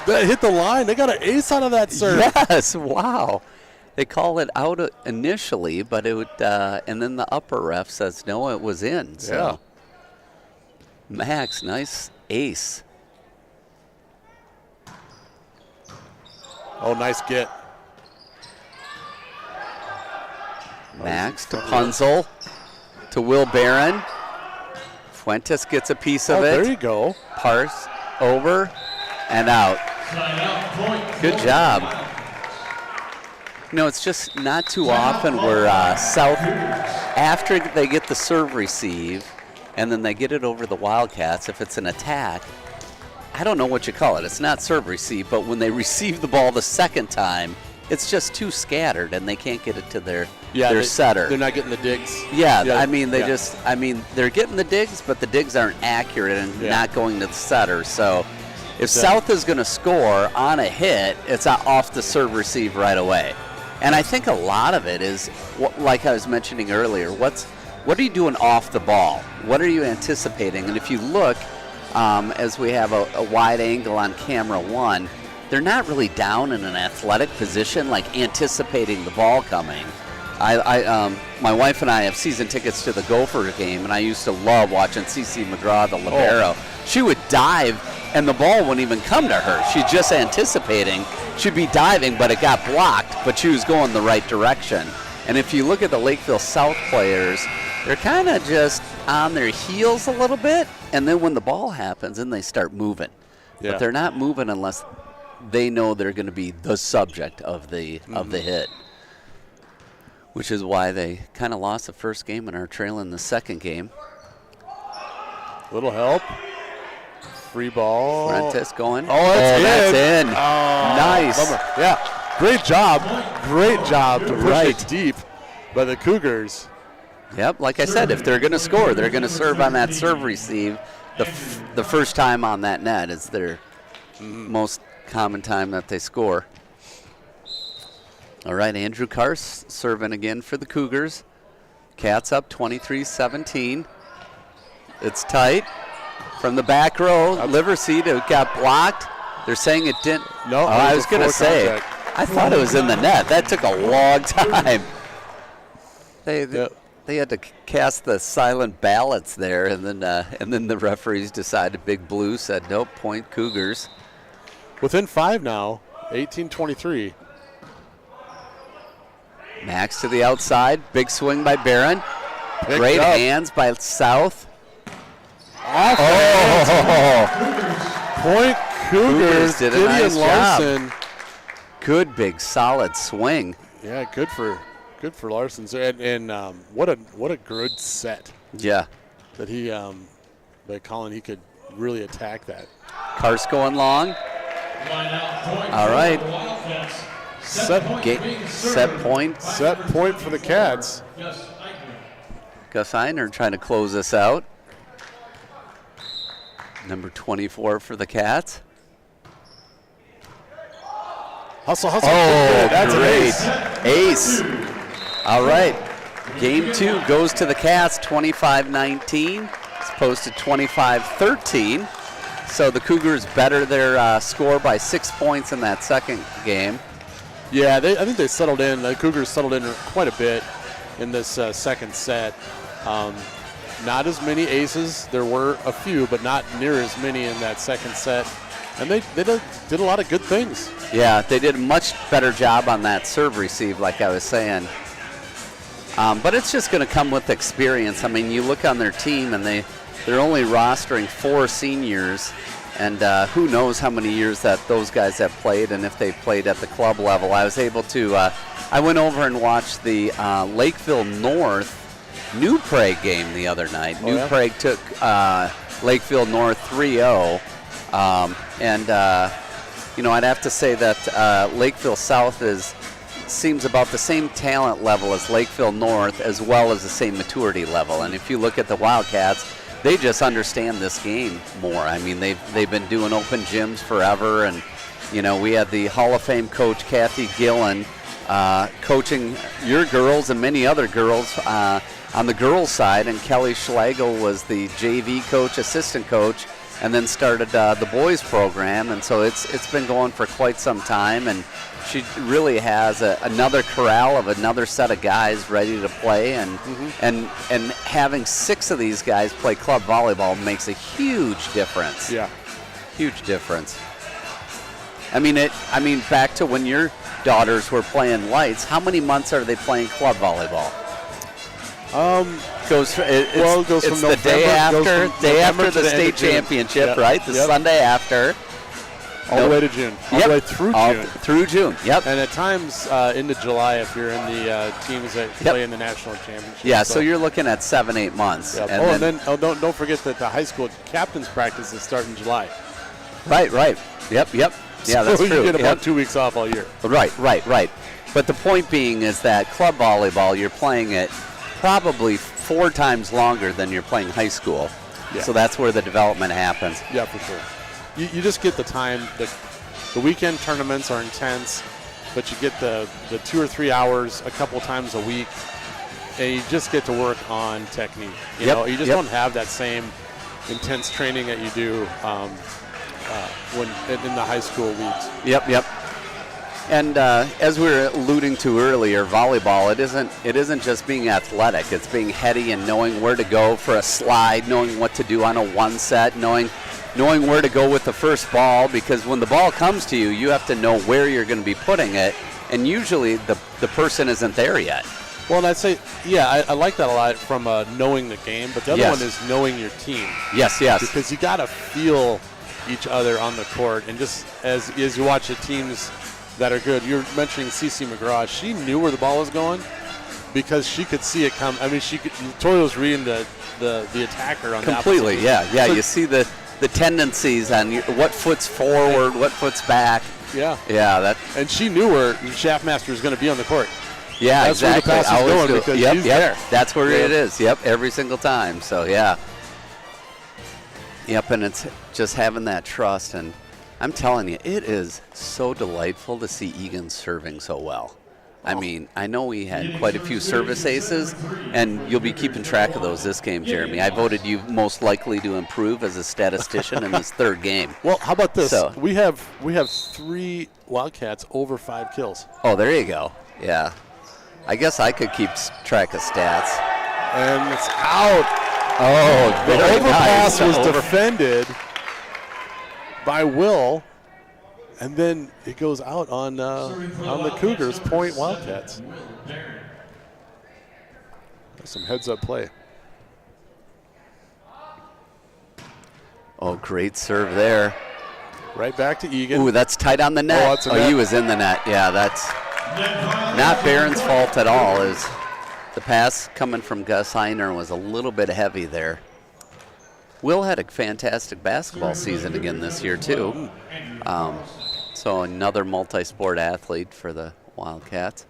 they hit the line. They got an ace out of that serve. Yes, wow. They call it out initially, but it would, and then the upper ref says no, it was in. So. Yeah. Max, nice ace. Oh, nice get. Max to Punzel, to Will Barron. Fuentes gets a piece of it. There you go. Parse over and out. Good job. It's just not too often where South, after they get the serve receive, and then they get it over the Wildcats, if it's an attack, I don't know what you call it. It's not serve receive, but when they receive the ball the second time, it's just too scattered, and they can't get it to their setter. They're not getting the digs. Yeah, I mean, they're getting the digs, but the digs aren't accurate and not going to the setter. So if South is going to score on a hit, it's off the serve receive right away. And I think a lot of it is, like I was mentioning earlier, what are you doing off the ball? What are you anticipating? And if you look, as we have a wide angle on camera one, they're not really down in an athletic position, like anticipating the ball coming. My wife and I have season tickets to the Gopher game, and I used to love watching CeCe McGraw, the libero. She would dive, and the ball wouldn't even come to her. She's just anticipating. She'd be diving, but it got blocked, but she was going the right direction. And if you look at the Lakeville South players, they're kind of just on their heels a little bit, and then when the ball happens, then they start moving. But they're not moving unless they know they're going to be the subject of the hit, which is why they kind of lost the first game and are trailing the second game. Little help. Free ball. Fuentes going. That's in. Oh, nice. Bummer. Yeah, great job. Great job to push it deep by the Cougars. Yep, like I said, if they're going to score, they're going to serve on that serve receive. The first time on that net is their most common time that they score. All right, Andrew Kars serving again for the Cougars. Cats up 23-17. It's tight. From the back row, Liverseed, it got blocked. They're saying it didn't. No, I was going to say, I thought it was in the net. That took a long time. They had to cast the silent ballots there, and then the referees decided. Big Blue said, nope, point Cougars. Within 5 now, 18-23. Max to the outside. Big swing by Barron. Great hands by South. Point Cougars. Did a nice job. Good big solid swing. Yeah, good for Larson. And what a good set. Yeah. That he by Colin, he could really attack that. Kars going long. All right. Set point for the Cats. Gus Einer trying to close us out. Number 24 for the Cats. Hustle. Oh, that's great. an ace. Ace. All right. Game 2 goes to the Cats, 25-19. It's posted 25-13. So the Cougars better their score by 6 points in that second game. Yeah, I think they settled in. The Cougars settled in quite a bit in this second set. Not as many aces. There were a few, but not near as many in that second set. And they did a lot of good things. Yeah, they did a much better job on that serve receive, like I was saying. But it's just going to come with experience. I mean, you look on their team, and they're only rostering 4 seniors. And who knows how many years that those guys have played and if they've played at the club level. I was able to, I went over and watched the Lakeville North New Prague game the other night. New Prague took Lakeville North 3-0. I'd have to say that Lakeville South seems about the same talent level as Lakeville North, as well as the same maturity level. And if you look at the Wildcats, they just understand this game more. I mean, they've been doing open gyms forever, and we had the Hall of Fame coach Kathy Gillen coaching your girls and many other girls on the girls' side, and Kelly Schlegel was the JV coach, assistant coach, and then started the boys program, and so it's been going for quite some time, and she really has another corral of another set of guys ready to play, and having 6 of these guys play club volleyball makes a huge difference. Yeah, huge difference. I mean, back to when your daughters were playing lights. How many months are they playing club volleyball? It goes from the day after the state championship, right? The Sunday after. All the way to June. All the way through June. Through June, yep. And at times into July if you're in the teams that play in the national championship. Yeah, so you're looking at 7-8 months. Yep. And then don't forget that the high school captain's practice is starting in July. Right. Yep. Yeah, so that's true. You get about 2 weeks off all year. Right. But the point being is that club volleyball, you're playing it probably 4 times longer than you're playing high school. Yeah. So that's where the development happens. Yeah, for sure. You just get the time. The weekend tournaments are intense, but you get the 2 or 3 hours a couple times a week, and you just get to work on technique. You know, you just don't have that same intense training that you do when in the high school leagues. Yep. And as we were alluding to earlier, volleyball, it isn't just being athletic. It's being heady and knowing where to go for a slide, knowing what to do on a one set, knowing where to go with the first ball, because when the ball comes to you, you have to know where you're going to be putting it, and usually the person isn't there yet. Well, and I'd say, I like that a lot from knowing the game, but the other one is knowing your team. Yes. Because you got to feel each other on the court, and just as you watch the teams that are good, you're mentioning CeCe McGraw, she knew where the ball was going because she could see it come. I mean, Tori was reading the attacker on completely. The yeah. So you see the tendencies on what foot's forward, what foot's back. Yeah. And she knew where Shaftmaster was going to be on the court. Yeah, that's exactly. Where the pass is going because he's there. That's where it is. Yep, every single time. So yeah. Yep, and it's just having that trust, and I'm telling you, it is so delightful to see Eagan serving so well. I mean, I know we had quite a few service aces, and you'll be keeping track of those this game, Jeremy. I voted you most likely to improve as a statistician in this third game. Well, how about this? So, we have 3 Wildcats over 5 kills. Oh, there you go. Yeah. I guess I could keep track of stats. And it's out. Oh, the overpass was defended by Will. And then it goes out on the Cougars, point Wildcats. Some heads-up play. Oh, great serve there. Right back to Eagan. Ooh, that's tight on the net. He was in the net. Yeah, that's not Barron's fault at all. Is the pass coming from Gus Heiner was a little bit heavy there. Will had a fantastic basketball season again this year, too. So another multi-sport athlete for the Wildcats.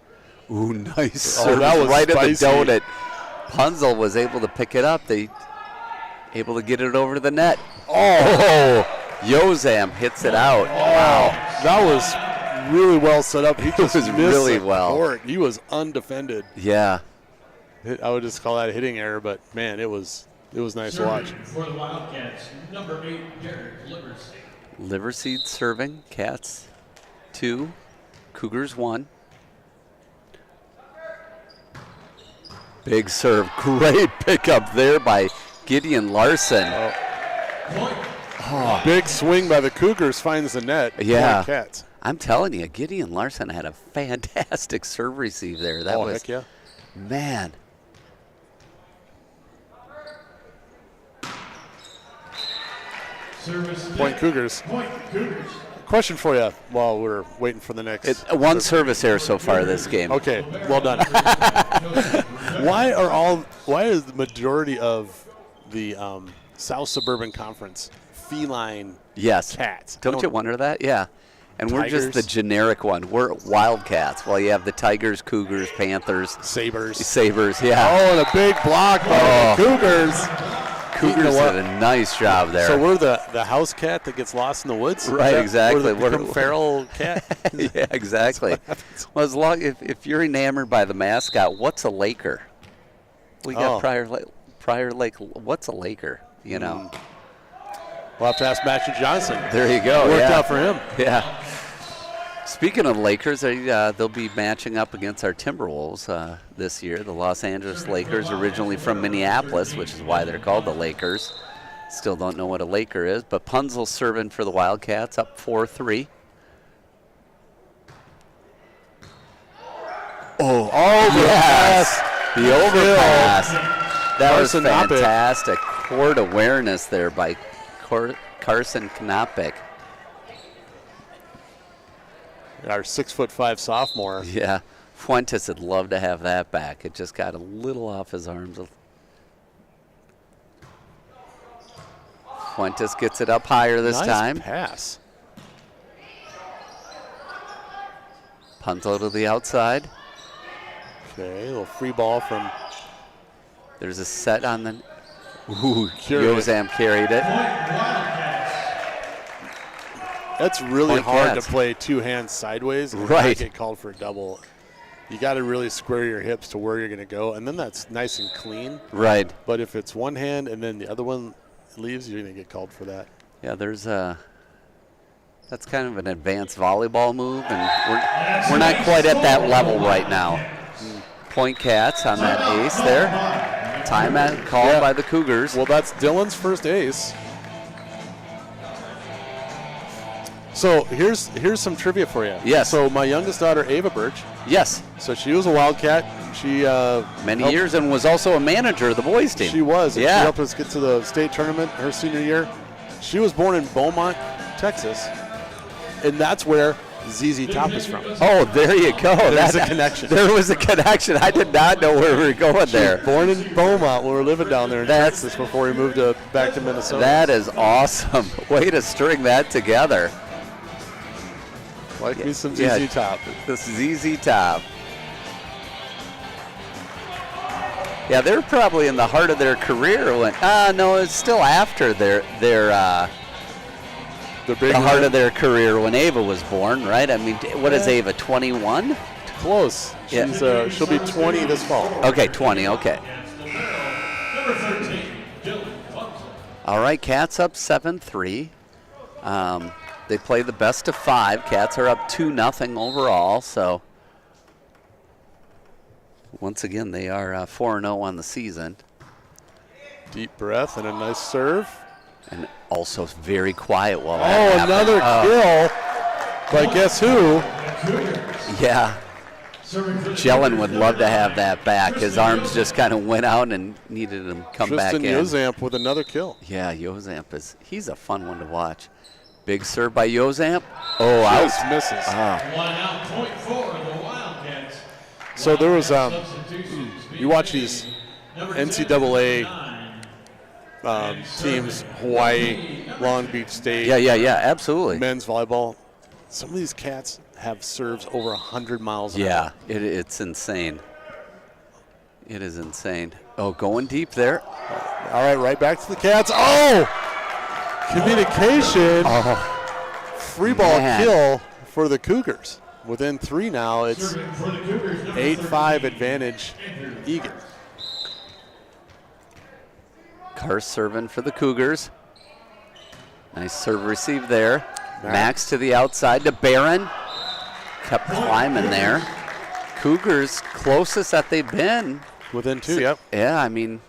Ooh, nice serve. That was right spicy. at the donut. Punzel was able to pick it up. They able to get it over to the net. Oh, Yozam hits it out. Wow. That was really well set up. He just was missed really the well. court. He was undefended. Yeah. I would just call that a hitting error, but man, it was nice to watch. For the Wildcats, number 8, Derek Liverseed. Liverseed serving. Cats 2, Cougars 1. Big serve. Great pickup there by Gideon Larson. Big swing by the Cougars finds the net. Yeah. Cats. I'm telling you, Gideon Larson had a fantastic serve receive there. That was, heck yeah. man. Point Cougars. Question for you while we're waiting for the next. One service error so far this game. Okay, well done. Why is the majority of the South Suburban Conference feline cats? Don't you wonder that? Yeah. And we're just Tigers. the generic one. We're Wildcats. Well, you have the Tigers, Cougars, Panthers. Sabres, yeah. Oh, and a big block by the Cougars. Cougars did a nice job there. So we're the house cat that gets lost in the woods? Right, exactly. We're the feral cat? Yeah, exactly. Well, as long if you're enamored by the mascot, what's a Laker? We got Prior Lake. What's a Laker? You know. We'll have to ask Matthew Johnson. There you go. Worked out for him. Yeah. Speaking of Lakers, they'll be matching up against our Timberwolves this year. The Los Angeles Lakers, originally from Minneapolis, which is why they're called the Lakers. Still don't know what a Laker is, but Punzel serving for the Wildcats, up 4-3. Yes, the overpass. That was fantastic. Court awareness there by Carson Knopik. Our 6'5" sophomore. Yeah, Fuentes would love to have that back. It just got a little off his arms. Fuentes gets it up higher this time. Nice pass. Punto to the outside. Okay, a little free ball from. There's a set on the. Ooh, Yozam carried it. That's really Point hard Cats. to play two hands sideways and Right. not get called for a double. You got to really square your hips to where you're going to go, and then that's nice and clean. Right. But if it's one hand and then the other one leaves, you're going to get called for that. Yeah, there's a. That's kind of an advanced volleyball move, and we're not quite at that level right now. Point Cats on that ace there. Timeout called by the Cougars. Well, that's Dylan's first ace. So here's some trivia for you. Yes. So my youngest daughter, Ava Birch. Yes. So she was a Wildcat. She Many helped- years and was also a manager of the boys team. She was. And Yeah. She helped us get to the state tournament her senior year. She was born in Beaumont, Texas, and that's where ZZ Top is from. Oh, there you go. There's a connection. There was a connection. I did not know where we were going there. Born in Beaumont, when we were living down there in Texas before we moved back to Minnesota. That is awesome. Way to string that together. Like me some ZZ Top. This ZZ Top. Yeah, they're probably in the heart of their career when. No, it's still after the heart of their career when Ava was born, right? I mean, what is Ava? 21? Close. She's she'll be 20 this fall. Okay, 20. Okay. Number 13, Dylan Punzel. All right, Cats up 7-3. They play the best of 5. Cats are up 2-0 overall. So once again, they are 4-0 on the season. Deep breath and a nice serve. And also very quiet while that happened. Another kill. But guess who? Yeah. Jelen would love to have that back. His arms just kind of went out and needed him to come back in. Yozamp with another kill. Yeah, Yozamp he's a fun one to watch. Big serve by Yozamp. Oh, out. Just misses. One out, point for the Wildcats. So there was Substitutions. you watch these NCAA teams, Hawaii, Long Beach State. Yeah, absolutely. Men's volleyball. Some of these cats have serves over 100 miles an hour. Yeah, it's insane. It is insane. Oh, going deep there. All right back to the Cats. Oh! Communication. Free ball kill for the Cougars. Within 3 now, it's 8-5 advantage Eagan. Kars serving for the Cougars. Nice serve receive there. Max to the outside to Barron. Kept climbing there. Cougars closest that they've been. Within 2, yep. Yeah, I mean,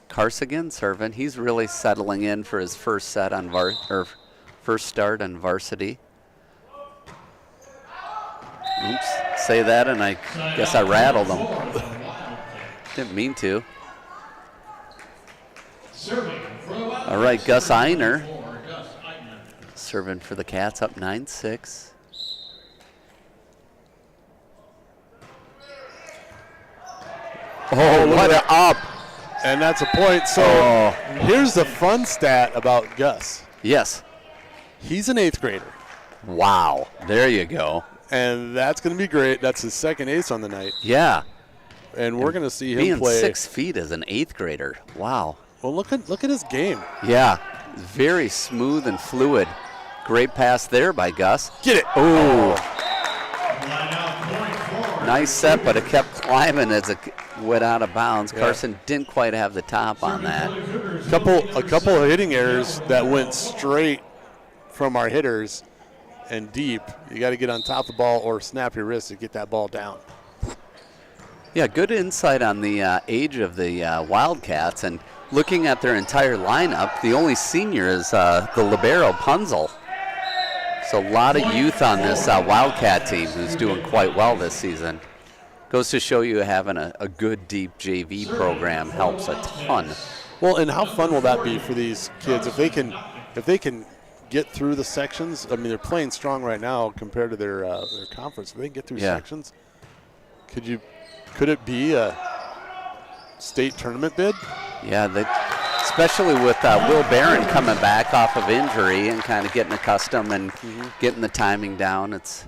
Kars again serving. He's really settling in for his first set on first start on varsity. Oops, say that and I guess I rattled him. Didn't mean to. All right, Gus Einer serving for the Cats, up 9-6. Oh, what an up. And that's a point. So here's the fun stat about Gus. Yes. He's an 8th grader. Wow, there you go. And that's going to be great. That's his second ace on the night. Yeah. And we're going to see him being play. 6 feet as an 8th grader. Wow. Well, look at his game. Yeah, very smooth and fluid. Great pass there by Gus. Get it. Oh. Nice set, but it kept climbing as it went out of bounds. Yeah. Carson didn't quite have the top on that. A couple of hitting errors that went straight from our hitters and deep. You got to get on top of the ball or snap your wrist to get that ball down. Yeah, good insight on the age of the Wildcats. And looking at their entire lineup, the only senior is the libero, Punzel. So a lot of youth on this Wildcat team who's doing quite well this season. Goes to show you having a good, deep JV program helps a ton. Well, and how fun will that be for these kids if they can get through the sections? I mean, they're playing strong right now compared to their conference. If they can get through sections, could it be a state tournament bid? Yeah, especially with Will Barron coming back off of injury and kind of getting accustomed and getting the timing down. It's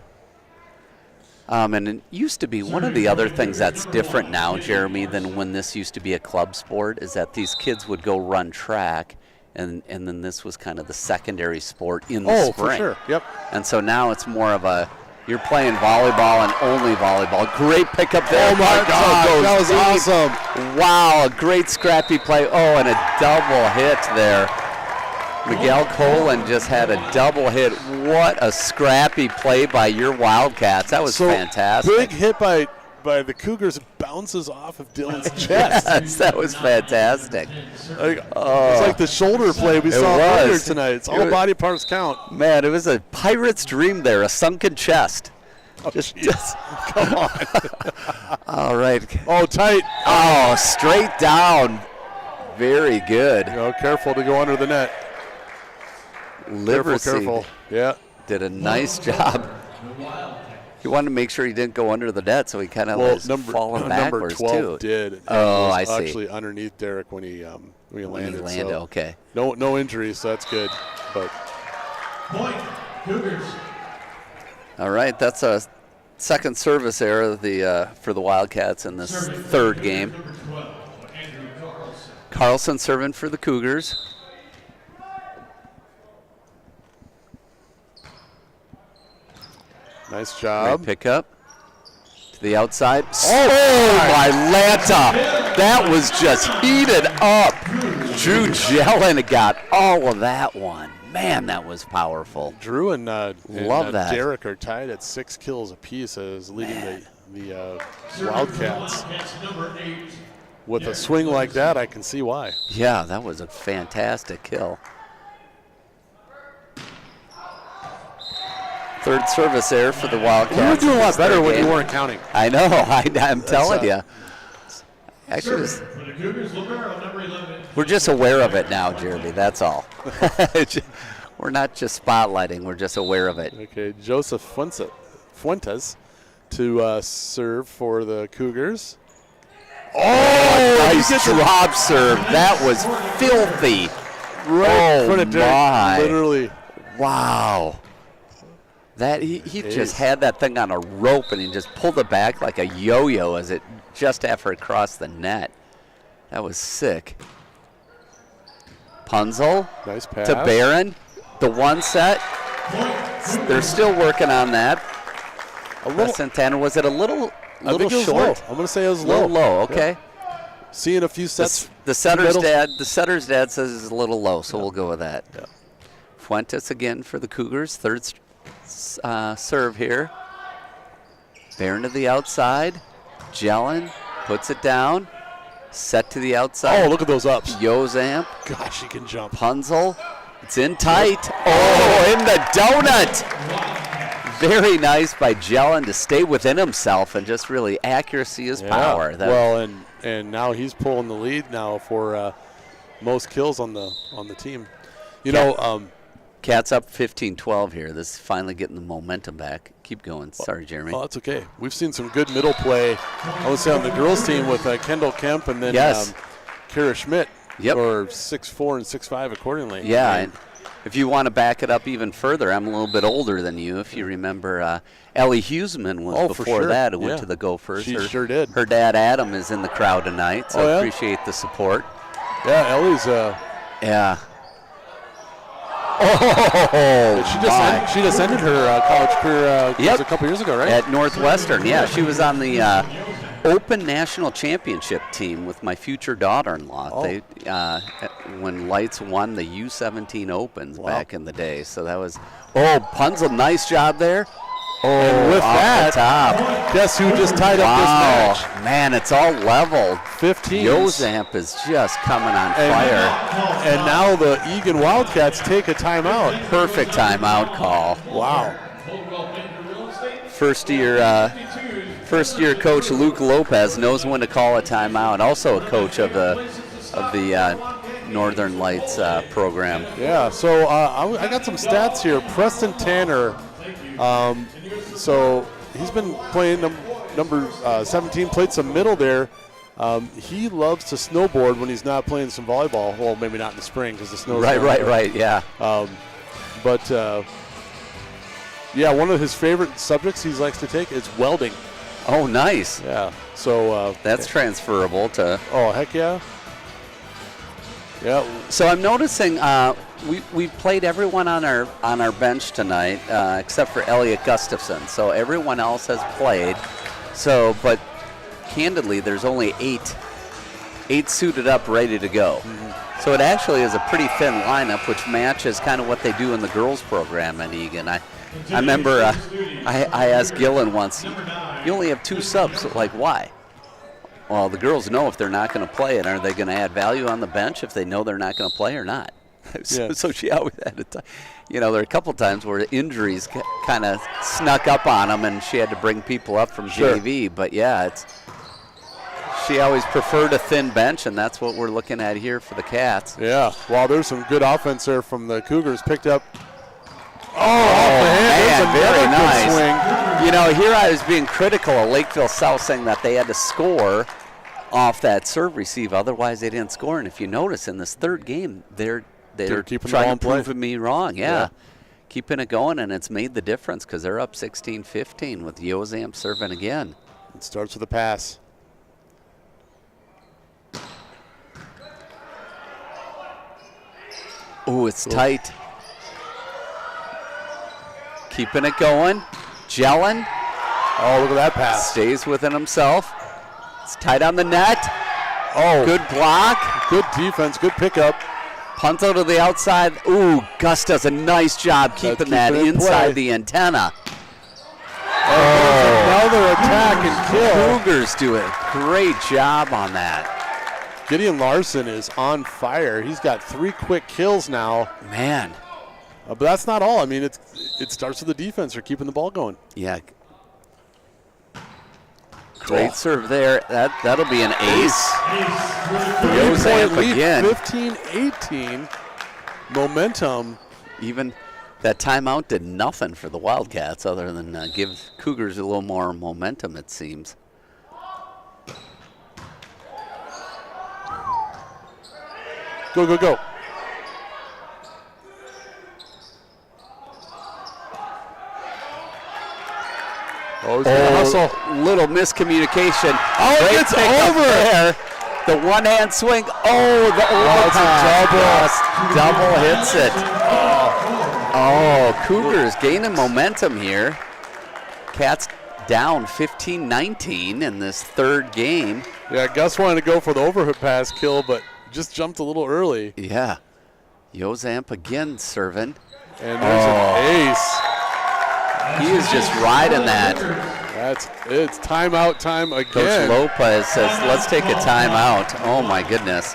and it used to be one of the other things that's different now, Jeremy, than when this used to be a club sport, is that these kids would go run track, and then this was kind of the secondary sport in the spring. For sure. Yep. And so now it's more of you're playing volleyball and only volleyball. Great pickup there. Oh, my God. That was awesome. Wow, a great scrappy play. Oh, and a double hit there. Miguel Colin just had a double hit. What a scrappy play by your Wildcats. That was fantastic. Big hit by the Cougars. It bounces off of Dylan's chest. Yes, that was fantastic. It's like the shoulder play we saw earlier tonight. It's all body parts count. Man, it was a pirate's dream there, a sunken chest. Oh, just come on. All right. Oh, tight. Oh, straight down. Very good. Careful to go under the net. Careful. Yeah. Did a nice job. He wanted to make sure he didn't go under the net, so he kind of was falling backwards, number 12 too. did. Oh, I see. Actually underneath Derek when he landed. Okay. No injuries, so that's good. But Point, Cougars. All right, that's a second service error for the Wildcats in this third game. Carlson serving for the Cougars. nice job. Great pickup to the outside. Oh my Lanta! That was just heated up. Drew Jelen got all of that one. Man, that was powerful. Drew and Love that. Derek are tied at 6 kills apiece as leading the Wildcats. With a swing like that, I can see why. Yeah, that was a fantastic kill. Third service error for the Wildcats. We were doing a lot better when you weren't counting. I know. I'm telling you. Actually, we're just aware of it now, Jeremy. That's all. We're not just spotlighting. We're just aware of it. Okay, Joseph Fuentes to serve for the Cougars. Oh, nice drop serve. That was filthy. Right in front of Derek. Literally. Wow. That he just had that thing on a rope and he just pulled it back like a yo-yo as it just after it crossed the net. That was sick. Punzel nice pass to Barron. The one set. They're still working on that. Santana, was it a little short? I'm going to say it was low. Okay. seeing a few sets. The setter's dad says it's a little low, so we'll go with that. Yeah. Fuentes again for the Cougars. Third serve here. Barron to the outside. Jelen puts it down. Set to the outside. Oh, look at those ups. Yozamp. Gosh, he can jump. Punzel. It's in tight. Oh, in the donut. Very nice by Jelen to stay within himself and just really accuracy is power. Well, and now he's pulling the lead now for most kills on the team. You know, Cats up 15-12 here. This is finally getting the momentum back. Keep going. Sorry, Jeremy. Oh, that's okay. We've seen some good middle play, I would say, on the girls' team with Kendall Kemp and then Kara Schmidt. Yep. Or 6'4" and 6'5" accordingly. Yeah, and if you want to back it up even further, I'm a little bit older than you. If you remember, Ellie Huseman was before that who went to the Gophers. She sure did. Her dad, Adam, is in the crowd tonight, so I appreciate the support. Yeah, Ellie's yeah. Oh, she just ended her college career a couple years ago, right? At Northwestern, yeah. She was on the Open National Championship team with my future daughter-in-law. Oh. They when Lights won the U17 Opens back in the day. So that was Punzel, nice job there. Oh, and with that, top, guess who just tied up this match? Man, it's all leveled. 15. Yozamp is just coming on fire. And now the Eagan Wildcats take a timeout. Perfect timeout call. Wow. First year coach Luke Lopez knows when to call a timeout. Also a coach of the Northern Lights program. Yeah. So I got some stats here. Preston Tanner. So he's been playing number 17, played some middle there. He loves to snowboard when he's not playing some volleyball. Well, maybe not in the spring because the snow's right, yeah. But one of his favorite subjects he likes to take is welding. Oh, nice. Yeah. So that's transferable to. Oh, heck yeah. Yeah. So I'm noticing we've played everyone on our bench tonight except for Elliot Gustafson. So everyone else has played. So, but candidly, there's only eight suited up, ready to go. Mm-hmm. So it actually is a pretty thin lineup, which matches kind of what they do in the girls program at Eagan. I remember I asked Gillen once, you only have 2 subs, like why? Well, the girls know if they're not going to play, and are they going to add value on the bench if they know they're not going to play or not? So she always had to, there are a couple times where injuries kind of snuck up on them, and she had to bring people up from JV. But she always preferred a thin bench, and that's what we're looking at here for the Cats. Yeah. Well, there's some good offense there from the Cougars. Picked up. Off the hand. Man, very nice. Swing. Here I was being critical of Lakeville South, saying that they had to score off that serve receive, otherwise they didn't score. And if you notice in this third game, they're trying to prove me wrong. Yeah. Keeping it going, and it's made the difference because they're up 16-15 with Yozamp serving again. It starts with a pass. Oh, it's tight. Keeping it going. Jelen. Oh, look at that pass. Stays within himself. It's tight on the net. Oh. Good block. Good defense. Good pickup. Punto to the outside. Ooh, Gus does a nice job keeping that inside the antenna. Another attack and kill. Cougars do a great job on that. Gideon Larson is on fire. He's got 3 quick kills now. Man. But that's not all. I mean, it starts with the defense for keeping the ball going. Yeah. Great serve there. That'll be an ace. 3-point lead, again. 15-18. Momentum. Even that timeout did nothing for the Wildcats other than give Cougars a little more momentum, it seems. Go, go, go. Oh, hustle. Little miscommunication. Oh, great it's over there. The one-hand swing. Oh, the overpass. Double hits it. Oh, Cougars gaining momentum here. Cats down 15-19 in this third game. Yeah, Gus wanted to go for the overhead pass kill, but just jumped a little early. Yeah. Yozamp again serving. And there's an ace. He is just riding that. It's timeout time again. Coach Lopez says, let's take a timeout. Oh, my goodness.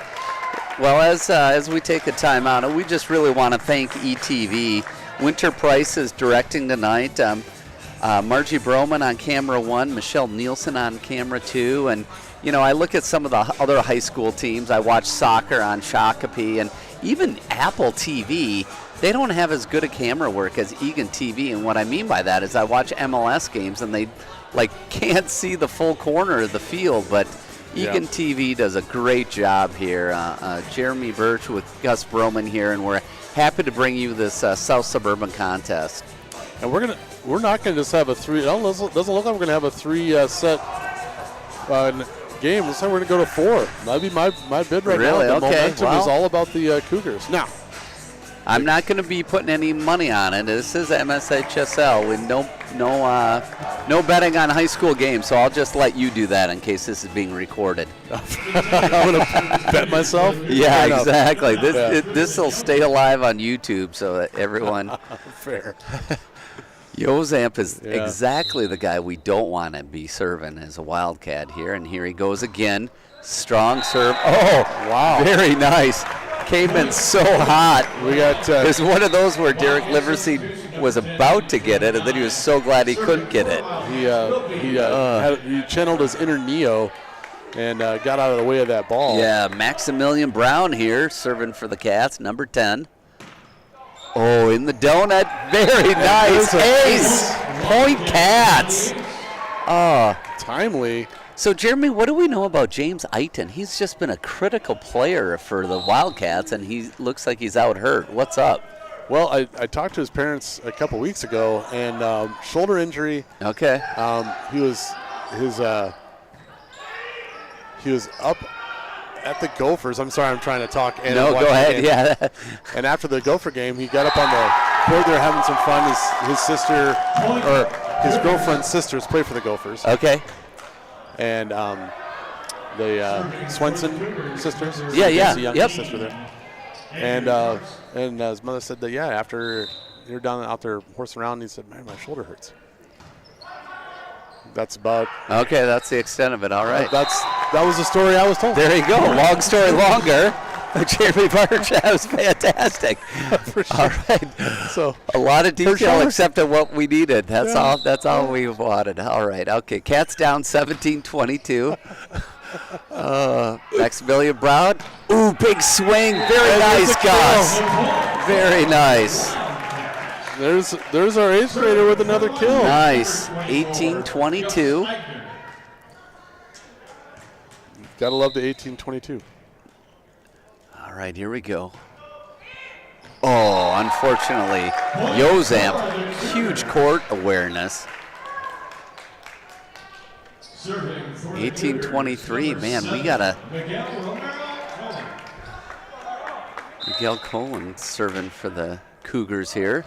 Well, as we take a timeout, we just really want to thank ETV. Winter Price is directing tonight. Margie Broman on camera 1, Michelle Nielsen on camera 2. And, you know, I look at some of the other high school teams. I watch soccer on Shakopee, and even Apple TV. They don't have as good a camera work as Eagan TV, and what I mean by that is I watch MLS games and they can't see the full corner of the field, but Eagan TV does a great job here. Jeremy Birch with Gus Broman here, and we're happy to bring you this South Suburban contest. And we're not gonna just have a three. It doesn't look like we're gonna have a set game. Looks like we're gonna go to 4. That'd be my bid right now. Really? The Okay. momentum is all about the Cougars now. I'm not going to be putting any money on it. This is MSHSL with no betting on high school games, so I'll just let you do that in case this is being recorded. I'm going to bet myself? Yeah, exactly. This will stay alive on YouTube so that everyone... Fair. Yozamp is exactly the guy we don't want to be serving as a Wildcat here, and here he goes again. Strong serve. Oh, wow. Very nice. Came in so hot. We got. There's one of those where Derek Liverseed was about to get it, and then he was so glad he couldn't get it. He channeled his inner Neo and got out of the way of that ball. Yeah, Maximilian Brown here serving for the Cats, number 10. Oh, in the donut. Very nice. Ace. Point Cats. Oh. Timely. So, Jeremy, what do we know about James Eiton? He's just been a critical player for the Wildcats, and he looks like he's out hurt. What's up? Well, I talked to his parents a couple weeks ago, and shoulder injury. Okay. He was up at the Gophers. I'm sorry, I'm trying to talk. And no, go ahead. Yeah. And after the Gopher game, he got up on the court there having some fun. His sister, or his girlfriend's sisters, play for the Gophers. Okay. And the Swenson sisters. Yeah. The youngest sister there. And his mother said that after you're out there horsing around, he said, "Man, my shoulder hurts." That's about. Okay, that's the extent of it. All right. That was the story I was told. There you go. Long story longer. Jeremy Birch, that was fantastic. For sure. All right. So a lot of detail except of what we needed. That's all. That's all we wanted. All right. Okay. Cats down 17-22. Maximilian Brown. Ooh, big swing. Very nice, Gus. Very nice. There's our 8th grader with another kill. Nice. 18-22. Gotta love the 18-22. All right, here we go. Oh, unfortunately, Yozamp, huge court awareness. 18-23, man, we got a Miguel Cohen serving for the Cougars here.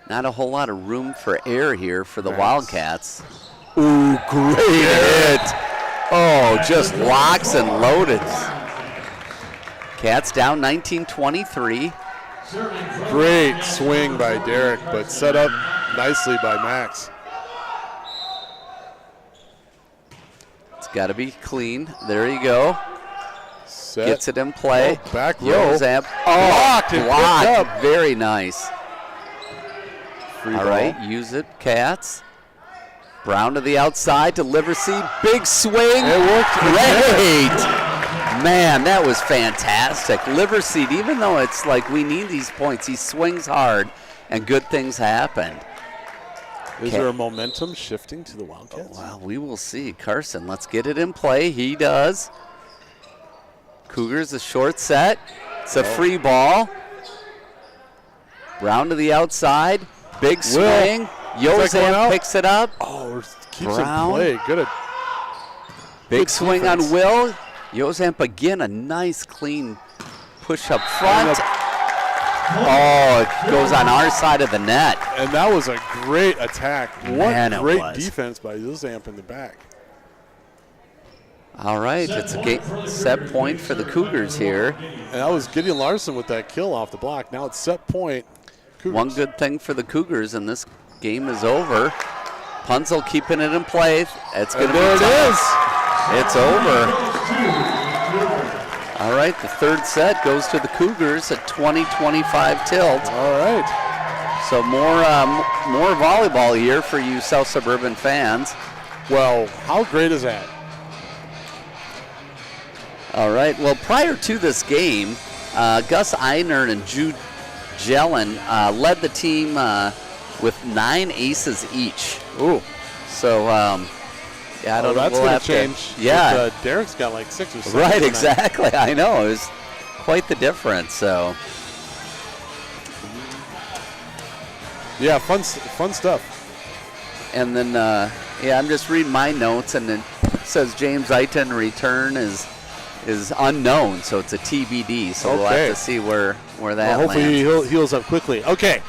Not a whole lot of room for error here for the Wildcats. Ooh, great hit. Oh, just locks and loaded. Cats down 19-23. Great swing by Derek, but set up nicely by Max. It's got to be clean. There you go. Set. Gets it in play. Oh, back row. Yozamp. Blocked and picked up. Very nice. Free All ball. right, use it, Cats. Brown to the outside to Liverseed. Big swing. It worked. Great. Man, that was fantastic. Liverseed, even though it's like we need these points, he swings hard and good things happen. Is there a momentum shifting to the Wildcats? Well, we will see. Carson, let's get it in play. He does. Cougars a short set. It's a free ball. Brown to the outside. Big swing. Yozamp picks it up. Oh, keeps Brown. it in play. Good. Big swing defense. on Will. Yozamp again, a nice clean push up front. Oh, it goes on our side of the net. And that was a great attack. Man, what great defense by Zuzamp in the back. All right, it's a set point for the Cougars here. And that was Gideon Larson with that kill off the block. Now it's set point. Cougars. One good thing for the Cougars, and this game is over. Punzel keeping it in play. It's going to be tough. It's over. All right, the third set goes to the Cougars at 20-25 tilt. All right. So more volleyball here for you South Suburban fans. Well, how great is that? All right, well, prior to this game, Gus Einert and Jude Jellin led the team with 9 aces each. Ooh. So, yeah, I don't know. That's going to change. Yeah. Derek's got like 6 or 7. Right, tonight. exactly. I know. It was quite the difference. So, yeah, fun stuff. And then, yeah, I'm just reading my notes, and it says James Eiton return is unknown, so it's a TBD. So we'll have to see where that hopefully lands. he heals up quickly. Okay.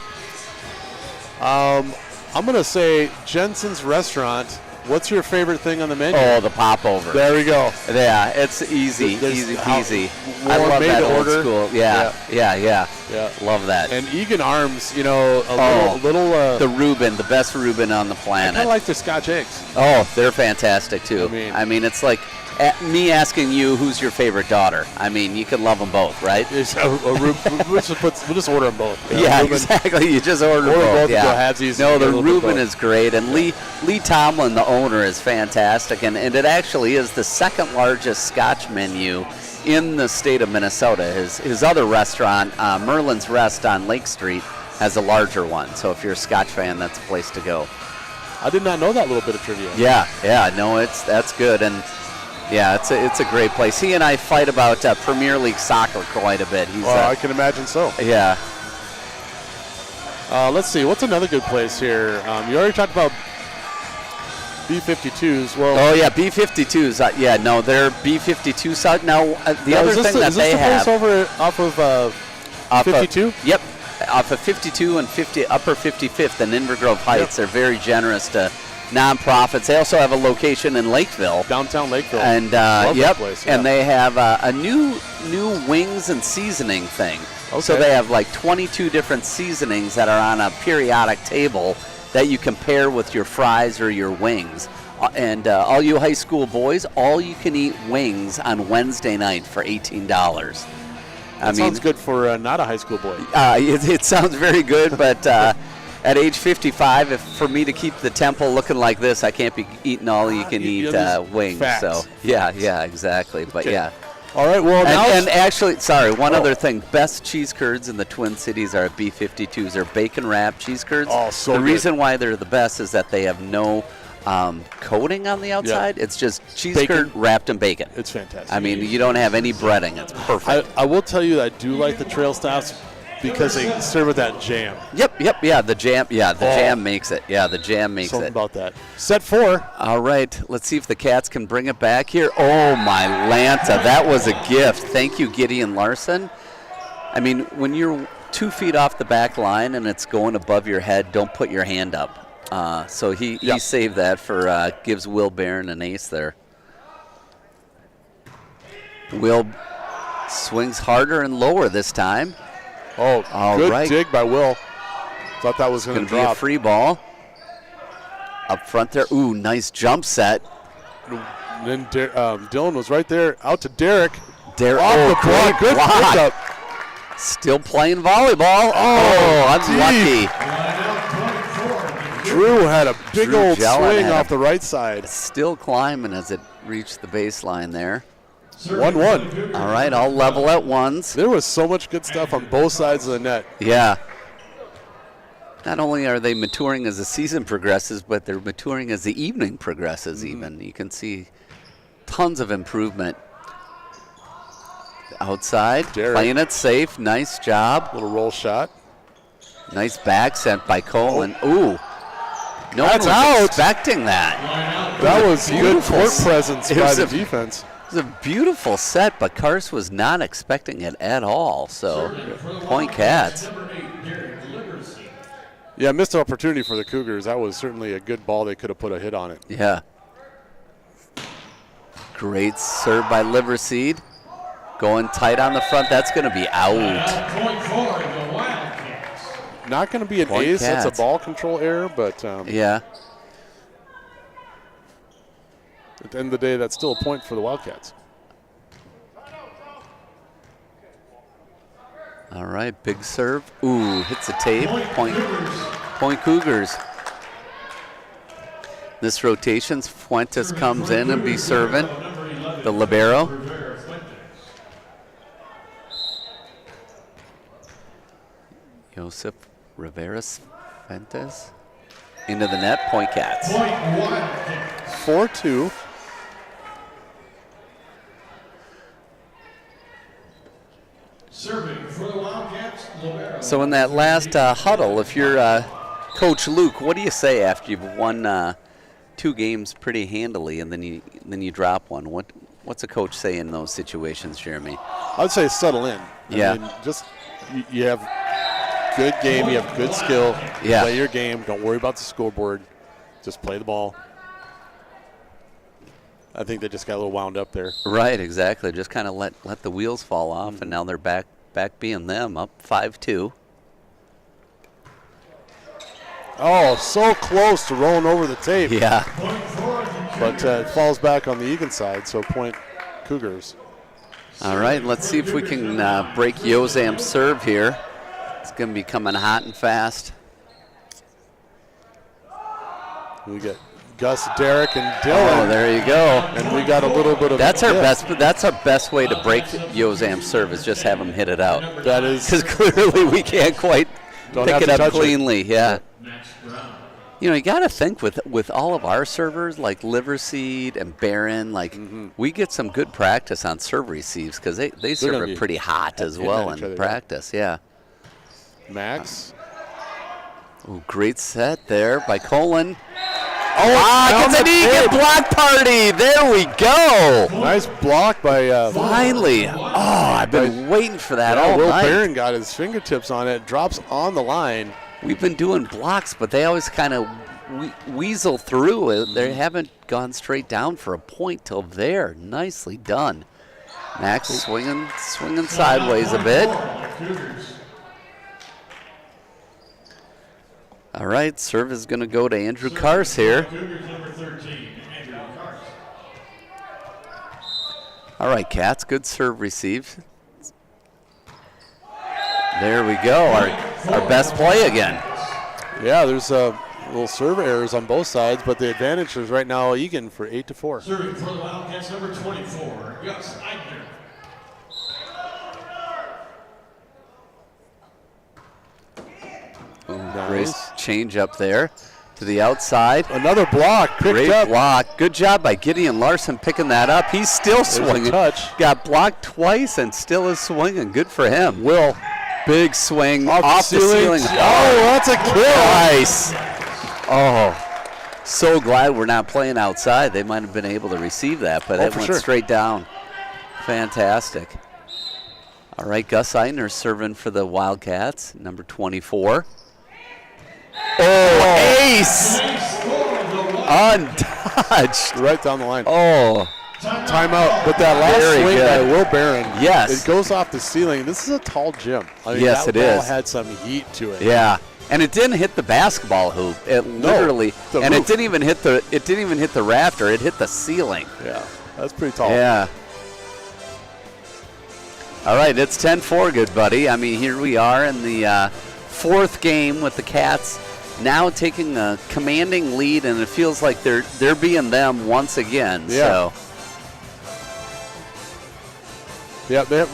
I'm going to say Jensen's Restaurant. What's your favorite thing on the menu? Oh, the popover. There we go. Yeah, it's easy peasy. I love that old school. Yeah. Love that. And Eagan Arms, you know, a little the Reuben, the best Reuben on the I planet. kind of like their Scotch eggs. Oh, they're fantastic too. I mean it's like me asking you who's your favorite daughter. I mean, you can love them both, right? We'll just order them both. Yeah, exactly. You just order both. Yeah. No, the Reuben is great, and Lee Tomlin, the owner, is fantastic, and it actually is the second largest Scotch menu in the state of Minnesota. His other restaurant, Merlin's Rest on Lake Street, has a larger one. So if you're a Scotch fan, that's a place to go. I did not know that little bit of trivia. Yeah. No, that's good, and yeah, it's a great place. He and I fight about Premier League soccer quite a bit. I can imagine so. Yeah. Let's see. What's another good place here? You already talked about B-52s. Well. Oh yeah, B-52s. Yeah, no, they're B-52 side. Now the other thing that they have. Is this the place off of 52? Yep, off of 52 and upper 55th and Invergrove Heights. They're very generous to nonprofits. They also have a location in Lakeville, downtown Lakeville, and that place, and they have a new wings and seasoning thing. Okay. So they have like 22 different seasonings that are on a periodic table that you can pair with your fries or your wings. And all you high school boys, all you can eat wings on Wednesday night for $18. That sounds good for not a high school boy. It sounds very good, but at age 55, for me to keep the temple looking like this, I can't be eating all you can eat wings. Facts. So yeah, exactly. But okay. Yeah. All right. Well, and actually, one other thing: best cheese curds in the Twin Cities are B-52s. They're bacon wrapped cheese curds. Oh, so the good. reason why they're the best is that they have no coating on the outside. It's just cheese curd wrapped in bacon. It's fantastic. I mean, you don't have any breading. It's perfect. I will tell you that I do like the trail stops because they serve with that jam. Yep. Yeah, the jam. Yeah, the jam makes it. Yeah, the jam makes Something it. about that. Set 4. All right, let's see if the Cats can bring it back here. Oh, my Lanta, that was a gift. Thank you, Gideon Larson. I mean, when you're 2 feet off the back line and it's going above your head, don't put your hand up. So he saved that for gives Will Barron an ace there. Will swings harder and lower this time. Oh, all good right. dig by Will. Thought that was going to be a free ball. Up front there. Ooh, nice jump set. And then Dylan was right there. Out to Derek. Off the block. Good pickup. Still playing volleyball. Oh, unlucky. Drew had a big old swing off the right side. Still climbing as it reached the baseline there. 1-1. All right, all level at ones. There was so much good stuff on both sides of the net. Yeah. Not only are they maturing as the season progresses, but they're maturing as the evening progresses even. You can see tons of improvement. Outside, Derek. Playing it safe. Nice job. Little roll shot. Nice back sent by Cohen. Ooh. No That's one was out. expecting that. That was good court presence by the defense. was a beautiful set, but Kars was not expecting it at all. So, point Cats. Yeah, missed opportunity for the Cougars. That was certainly a good ball. They could have put a hit on it. Yeah. Great serve by Liverseed. Going tight on the front. That's going to be out. Point for the Wildcats. Not going to be an Point ace. Cats. That's a ball control error, but Yeah. at the end of the day, that's still a point for the Wildcats. All right, big serve. Ooh, hits the tape. Point Cougars. This rotations, Fuentes comes in and be serving the libero. Joseph Rivera Fuentes into the net. Point Cats. 4-2. Serving for the Wildcats, libero. So in that last huddle, if you're Coach Luke, what do you say after you've won 2 games pretty handily and then you drop one? What's a coach say in those situations, Jeremy? I would say settle in. Yeah. I mean, just you have good game, you have good skill. Yeah. Play your game. Don't worry about the scoreboard. Just play the ball. I think they just got a little wound up there. Right, exactly. Just kind of let the wheels fall off, and now they're back being them, up 5-2. Oh, so close to rolling over the tape. Yeah. But it falls back on the Eagan side, so point Cougars. All right, let's see if we can break Yozam's serve here. It's going to be coming hot and fast. We get Gus, Derek, and Dylan. Oh, there you go. And we got a little bit of That's our best. That's our best way to break Yozam's serve is just have him hit it out. That is. Because clearly we can't quite Don't pick have it to up touch it. cleanly. Yeah. Next round. You know, you got to think with all of our servers like Liverseed and Barron, like we get some good practice on serve receives because they serve gonna it be pretty hot as hitting well at each in other, practice. Yeah. Max. Ooh, great set there by Colin. Oh, It's an Eagan block party. There we go. Nice block by Finally. Oh, I've been waiting for that all Will night. Barron got his fingertips on it. Drops on the line. We've been doing blocks, but they always kind of weasel through it. They haven't gone straight down for a point till there. Nicely done. Max swinging sideways a bit. All right, serve is going to go to Andrew Kars here. Cougars number 13, Andrew Kars. All right, Cats, good serve received. There we go, our best play again. Yeah, there's little serve errors on both sides, but the advantage is right now Eagan for 8-4. Serving for the Wildcats number 24, Gus Eidner. Great change up there to the outside. Another block. Picked Great up. block. Good job by Gideon Larson picking that up. He's still swinging. touch. Got blocked twice and still is swinging. Good for him. Will. Big swing Off the ceiling. Oh, that's a kill. Nice. Oh, so glad we're not playing outside. They might have been able to receive that, but it for went sure. straight down. Fantastic. All right, Gus Eidner serving for the Wildcats, number 24. Oh, ace! Untouched. Right down the line. Oh, Timeout. But that last Very swing by good. Will Barron, Yes. it goes off the ceiling. This is a tall gym. I mean, Yes, that it ball is. had some heat to it. yeah. And it didn't hit the basketball hoop. It literally, the and roof. it didn't even hit the rafter. It hit the ceiling. Yeah, that's pretty tall. Yeah. All right, it's 10-4, good buddy. I mean, here we are in the fourth game with the Cats now taking a commanding lead, and it feels like they're being them once again. Yeah. So. Yeah, they're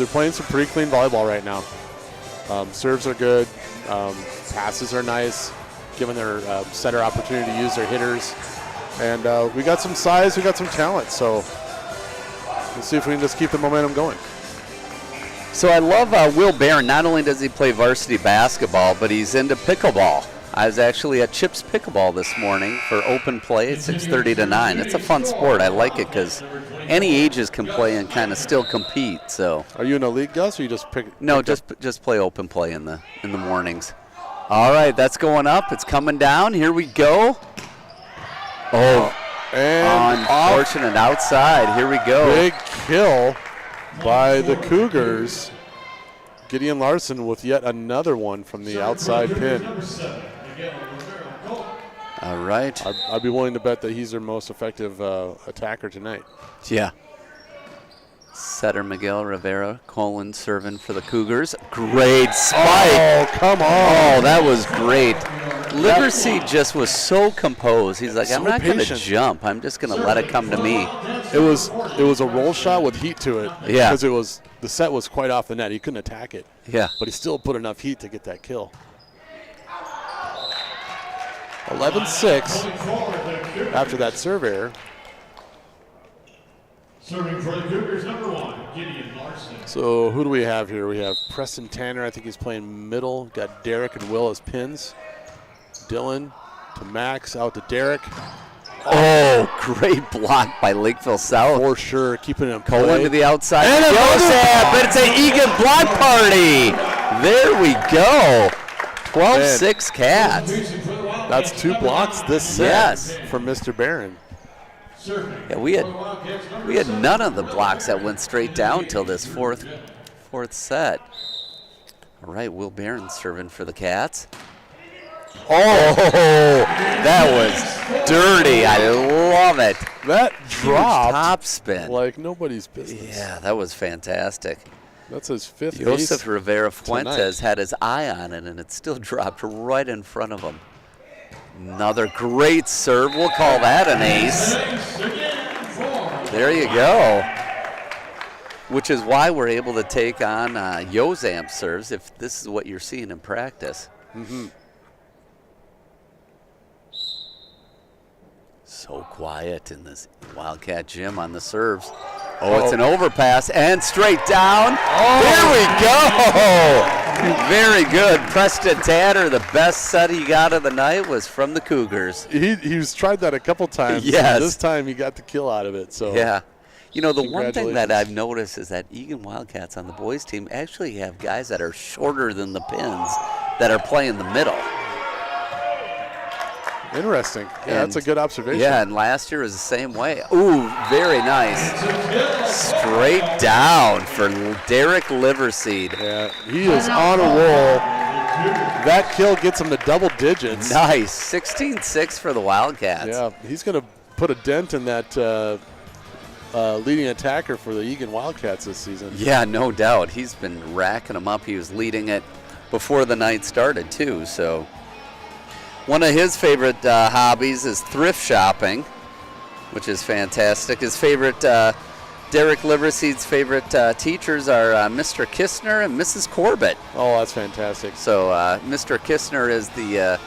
playing some pretty clean volleyball right now. Serves are good. Passes are nice, giving their setter opportunity to use their hitters. And we got some size, we got some talent. So we'll see if we can just keep the momentum going. So I love Will Barron. Not only does he play varsity basketball, but he's into pickleball. I was actually at Chips Pickleball this morning for open play at 6:30 to 9. It's a fun sport. I like it because any ages can play and kind of still compete. So. Are you in a league, Gus, or you just pick? No, just play open play in the mornings. All right, that's going up. It's coming down. Here we go. Oh, and unfortunate outside. Here we go. Big kill by the Cougars. Gideon Larson with yet another one from the outside pin. All right. I'd be willing to bet that he's their most effective attacker tonight. Yeah. Setter Miguel Rivera, Colin serving for the Cougars. Great spike. Oh, come on. Oh, that was great. Liverseed just was so composed. He's like, I'm not going to jump. I'm just going to let it come to me. It was a roll shot with heat to it. Yeah. Because the set was quite off the net. He couldn't attack it. Yeah. But he still put enough heat to get that kill. 11-6 after that serve error. Serving for the Cougars, number 1, Gideon Larson. So who do we have here? We have Preston Tanner. I think he's playing middle. Got Derek and Will as pins. Dylan to Max, out to Derek. Oh, great block by Lakeville South. For sure, keeping him Colin to the outside. Joseph, but it's an Eagan block party. There we go. 12-6 Cats. That's 2 blocks this set from Mr. Barron. Yeah, we had none of the blocks that went straight down till this fourth set. All right, Will Barron serving for the Cats. Oh, that was dirty. I love it. That dropped top spin like nobody's business. Yeah, that was fantastic. That's his 5th Joseph Rivera Fuentes tonight. had his eye on it, and it still dropped right in front of him. Another great serve. We'll call that an ace. There you go. Which is why we're able to take on Yozamp serves if this is what you're seeing in practice. Mm-hmm. So quiet in this Wildcat gym on the serves. Oh, it's an overpass and straight down. Oh. There we go. Very good. Preston Tanner, the best set he got of the night was from the Cougars. He's tried that a couple times. Yes. This time he got the kill out of it. So yeah. You know, the one thing that I've noticed is that Eagan Wildcats on the boys team actually have guys that are shorter than the pins that are playing the middle. Interesting. Yeah, that's a good observation. Yeah, and last year was the same way. Ooh, very nice. Straight down for Derek Liverseed. Yeah, he is on a roll. That kill gets him to double digits. Nice. 16-6 for the Wildcats. Yeah, he's going to put a dent in that leading attacker for the Eagan Wildcats this season. Yeah, no doubt. He's been racking them up. He was leading it before the night started, too, so... One of his favorite hobbies is thrift shopping, which is fantastic. His favorite, Derek Liverseed's favorite teachers are Mr. Kistner and Mrs. Corbett. Oh, that's fantastic. So Mr. Kistner is the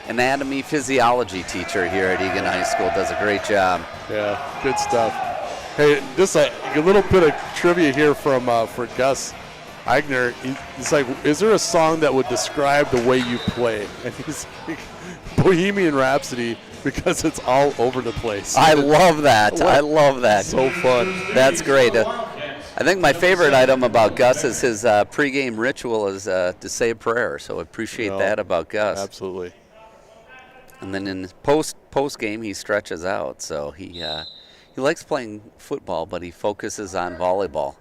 anatomy physiology teacher here at Eagan High School. Does a great job. Yeah, good stuff. Hey, just a little bit of trivia here from for Gus Eigner. He's like, is there a song that would describe the way you play? And he's like, Bohemian Rhapsody, because it's all over the place. I love that. I love that. So fun. That's great. I think my favorite item about Gus is his pregame ritual is to say a prayer. So I appreciate that about Gus. Absolutely. And then in post game he stretches out. So he likes playing football, but he focuses on volleyball.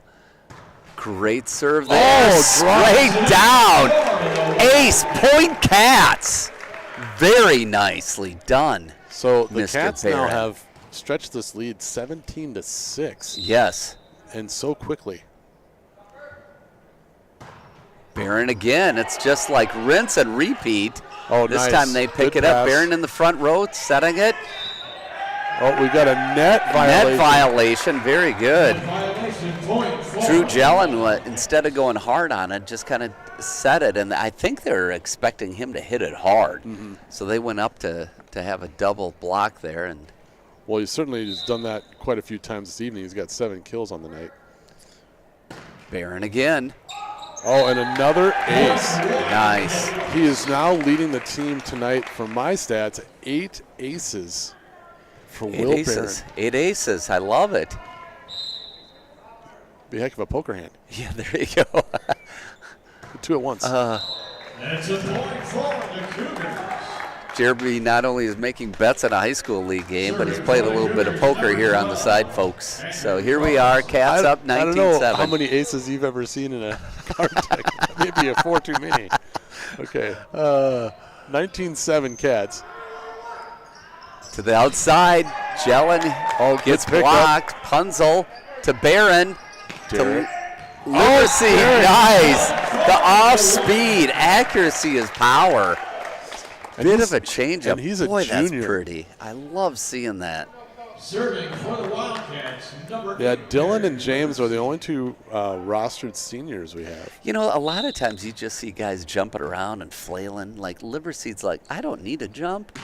Great serve there. Oh, straight down. Ace, point Cats. Very nicely done. So the Mr. Cats Barron. now have stretched this lead 17-6. Yes. And so quickly. Barron again. It's just like rinse and repeat. Oh, this nice. time they pick Good it up. pass. Barron in the front row, setting it. Oh, we got a net violation. Net violation. Very good. Drew Jellin, instead of going hard on it, just kind of set it, and I think they're expecting him to hit it hard. Mm-hmm. So they went up to have a double block there. And well, he certainly has done that quite a few times this evening. He's got 7 kills on the night. Barron again. Oh, and another ace. Nice. He is now leading the team tonight, from my stats, 8 aces for Will Barron. 8 aces. I love it. Be a heck of a poker hand. Yeah, there you go. 2 at once. That's a point for the Cougars. Jeremy not only is making bets in a high school league game, but he's played a little bit of poker here on the side, folks. So here we are, Cats up 19-7. I don't know how many aces you've ever seen in a card deck. Maybe a 4 too many. Okay. 19-7 Cats. To the outside, Jelen gets blocked. Punzel to Barron. To Literacy. Nice. The off-speed. Accuracy is power. Bit of a change-up. And he's a Boy, junior. that's pretty. I love seeing that. Serving for the Wildcats, number Yeah, Dylan and James are the only 2 rostered seniors we have. You know, a lot of times you just see guys jumping around and flailing. Like Liverseed's like, I don't need to jump.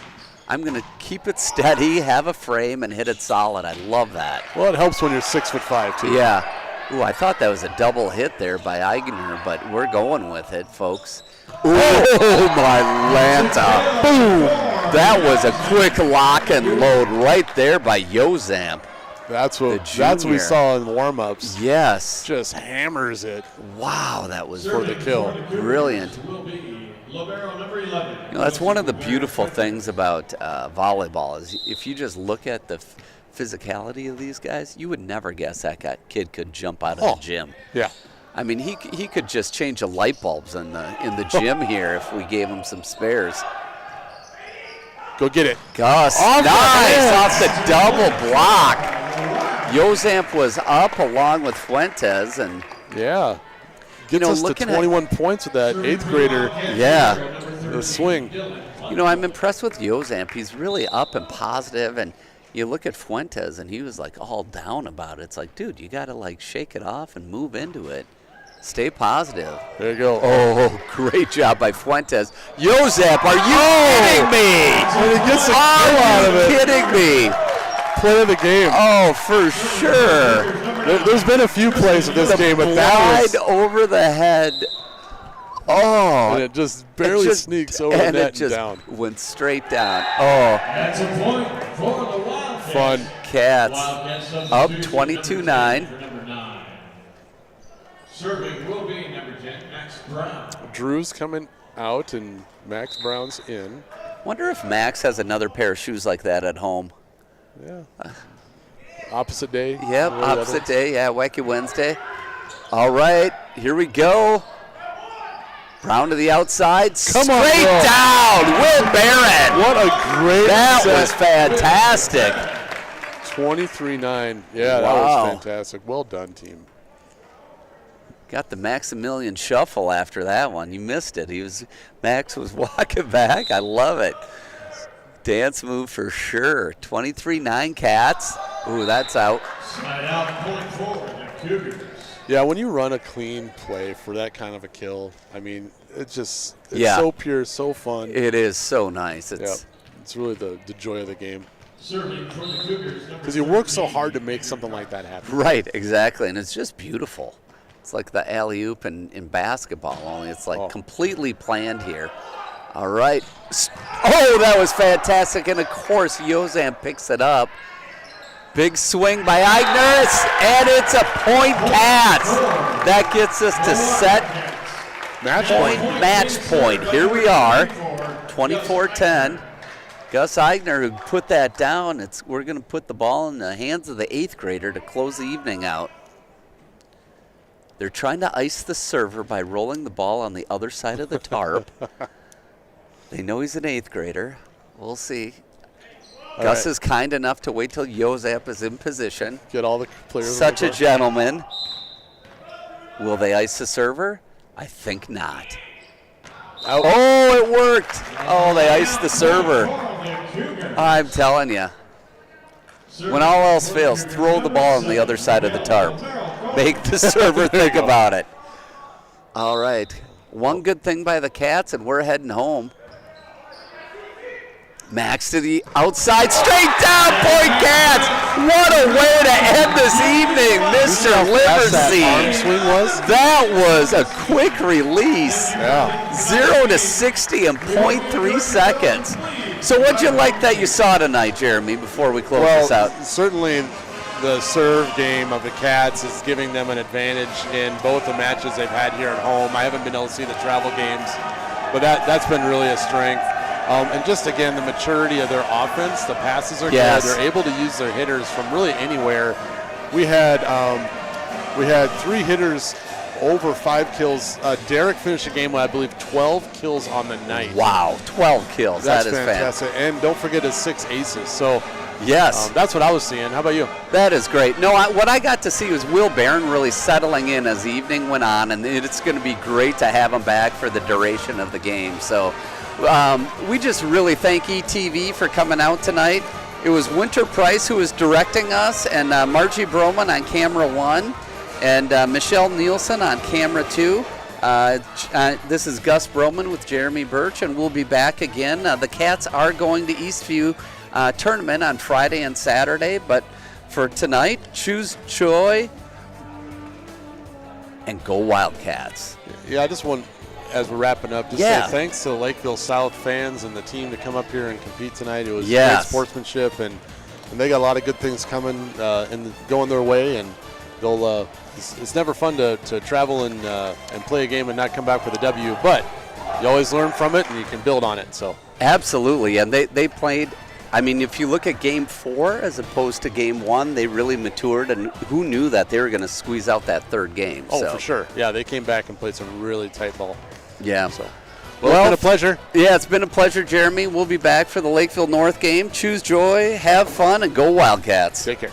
I'm going to keep it steady, have a frame, and hit it solid. I love that. Well, it helps when you're 6'5" too. Yeah. Ooh, I thought that was a double hit there by Eagan, but we're going with it, folks. Oh, my Lanta. Boom. That was a quick lock and load right there by Yozamp. That's what we saw in warm-ups. Yes. Just hammers it. Wow, that was for the kill. Brilliant. will be libero number 11. You know, that's one of the beautiful things about volleyball is if you just look at the physicality of these guys, you would never guess that kid could jump out of the gym. Yeah. I mean, he could just change the light bulbs in the gym here if we gave him some spares. Go get it. Gus, nice off the double block. Yozamp was up along with Fuentes, and yeah, gets us to 21 points with that 8th grader. Yeah, the swing. You know, I'm impressed with Yozamp. He's really up and positive, and you look at Fuentes, and he was like all down about it. It's like, dude, you got to like shake it off and move into it. Stay positive. There you go. Oh, great job by Fuentes. Yozamp, are you kidding me? Well, he gets a kill out of it. Are you kidding me? Play of the game. Oh, for sure. There's been a few plays of this game, but that was over the head. Oh, and it just barely sneaks over the net and down. Went straight down. Oh, that's a point for the Wildcats. Fun. Cats up 22-9. Serving will be number 10, Max Brown. Drew's coming out and Max Brown's in. Wonder if Max has another pair of shoes like that at home. Yeah. Opposite day. Yep, opposite day. Yeah, Wacky Wednesday. All right, here we go. Brown to the outside. Come on, straight down. Will Barron. What a great That set. was fantastic. 23-9. Yeah, Wow. that was fantastic. Well done, team. Got the Maximilian shuffle after that one. You missed it. Max was walking back. I love it. Dance move for sure. 23-9 Cats. Ooh, that's out. Slide out, point forward, the Cougars. Yeah, when you run a clean play for that kind of a kill, I mean, it's so pure, so fun. It is so nice. It's really the joy of the game. Serving for the Cougars, because you work so hard to make something like that happen. Right, exactly, and it's just beautiful. It's like the alley-oop in basketball, only it's like completely planned here. All right. Oh, that was fantastic, and of course, Yozamp picks it up. Big swing by Ignis, and it's a point Cats. That gets us to set match point. Here we are, 24-10. Gus Eigner, who put that down, we're going to put the ball in the hands of the 8th grader to close the evening out. They're trying to ice the server by rolling the ball on the other side of the tarp. They know he's an 8th grader. We'll see. Gus is kind enough to wait till Yozamp is in position. Get all the players. Such a gentleman. Will they ice the server? I think not. Out. Oh, it worked. Oh, they iced the server. I'm telling you. When all else fails, throw the ball on the other side of the tarp. Make the server think about it. All right. One good thing by the Cats, and we're heading home. Max to the outside, straight down, point Cats. What a way to end this evening, Mr. Liverseed. That arm swing was? That was a quick release. Yeah. 0 to 60 in 0.3 seconds. So what'd you like that you saw tonight, Jeremy, before we close this out? Certainly the serve game of the Cats is giving them an advantage in both the matches they've had here at home. I haven't been able to see the travel games, but that's been really a strength. And just, again, the maturity of their offense, the passes are good. They're able to use their hitters from really anywhere. We had 3 hitters over 5 kills. Derek finished the game with, I believe, 12 kills on the night. Wow, 12 kills. That's that is fantastic. And don't forget his 6 aces. So yes, that's what I was seeing. How about you? That is great. No, what I got to see was Will Barron really settling in as the evening went on, and it's going to be great to have him back for the duration of the game. So we just really thank ETV for coming out tonight. It was Winter Price who was directing us, and Margie Broman on camera 1, and Michelle Nielsen on camera 2. This is Gus Broman with Jeremy Birch, and we'll be back again. The Cats are going to Eastview tournament on Friday and Saturday, but for tonight, choose joy and go Wildcats. Yeah, I just want, as we're wrapping up, just say thanks to the Lakeville South fans and the team to come up here and compete tonight. It was great sportsmanship, and they got a lot of good things coming and going their way, and they'll. It's never fun to travel and play a game and not come back with a W, but you always learn from it and you can build on it. So absolutely, and they played. I mean, if you look at Game 4 as opposed to Game 1, they really matured, and who knew that they were going to squeeze out that third game? Oh, for sure. Yeah, they came back and played some really tight ball. Yeah. So, well, it's been a pleasure. Yeah, it's been a pleasure, Jeremy. We'll be back for the Lakeville North game. Choose joy, have fun, and go Wildcats. Take care.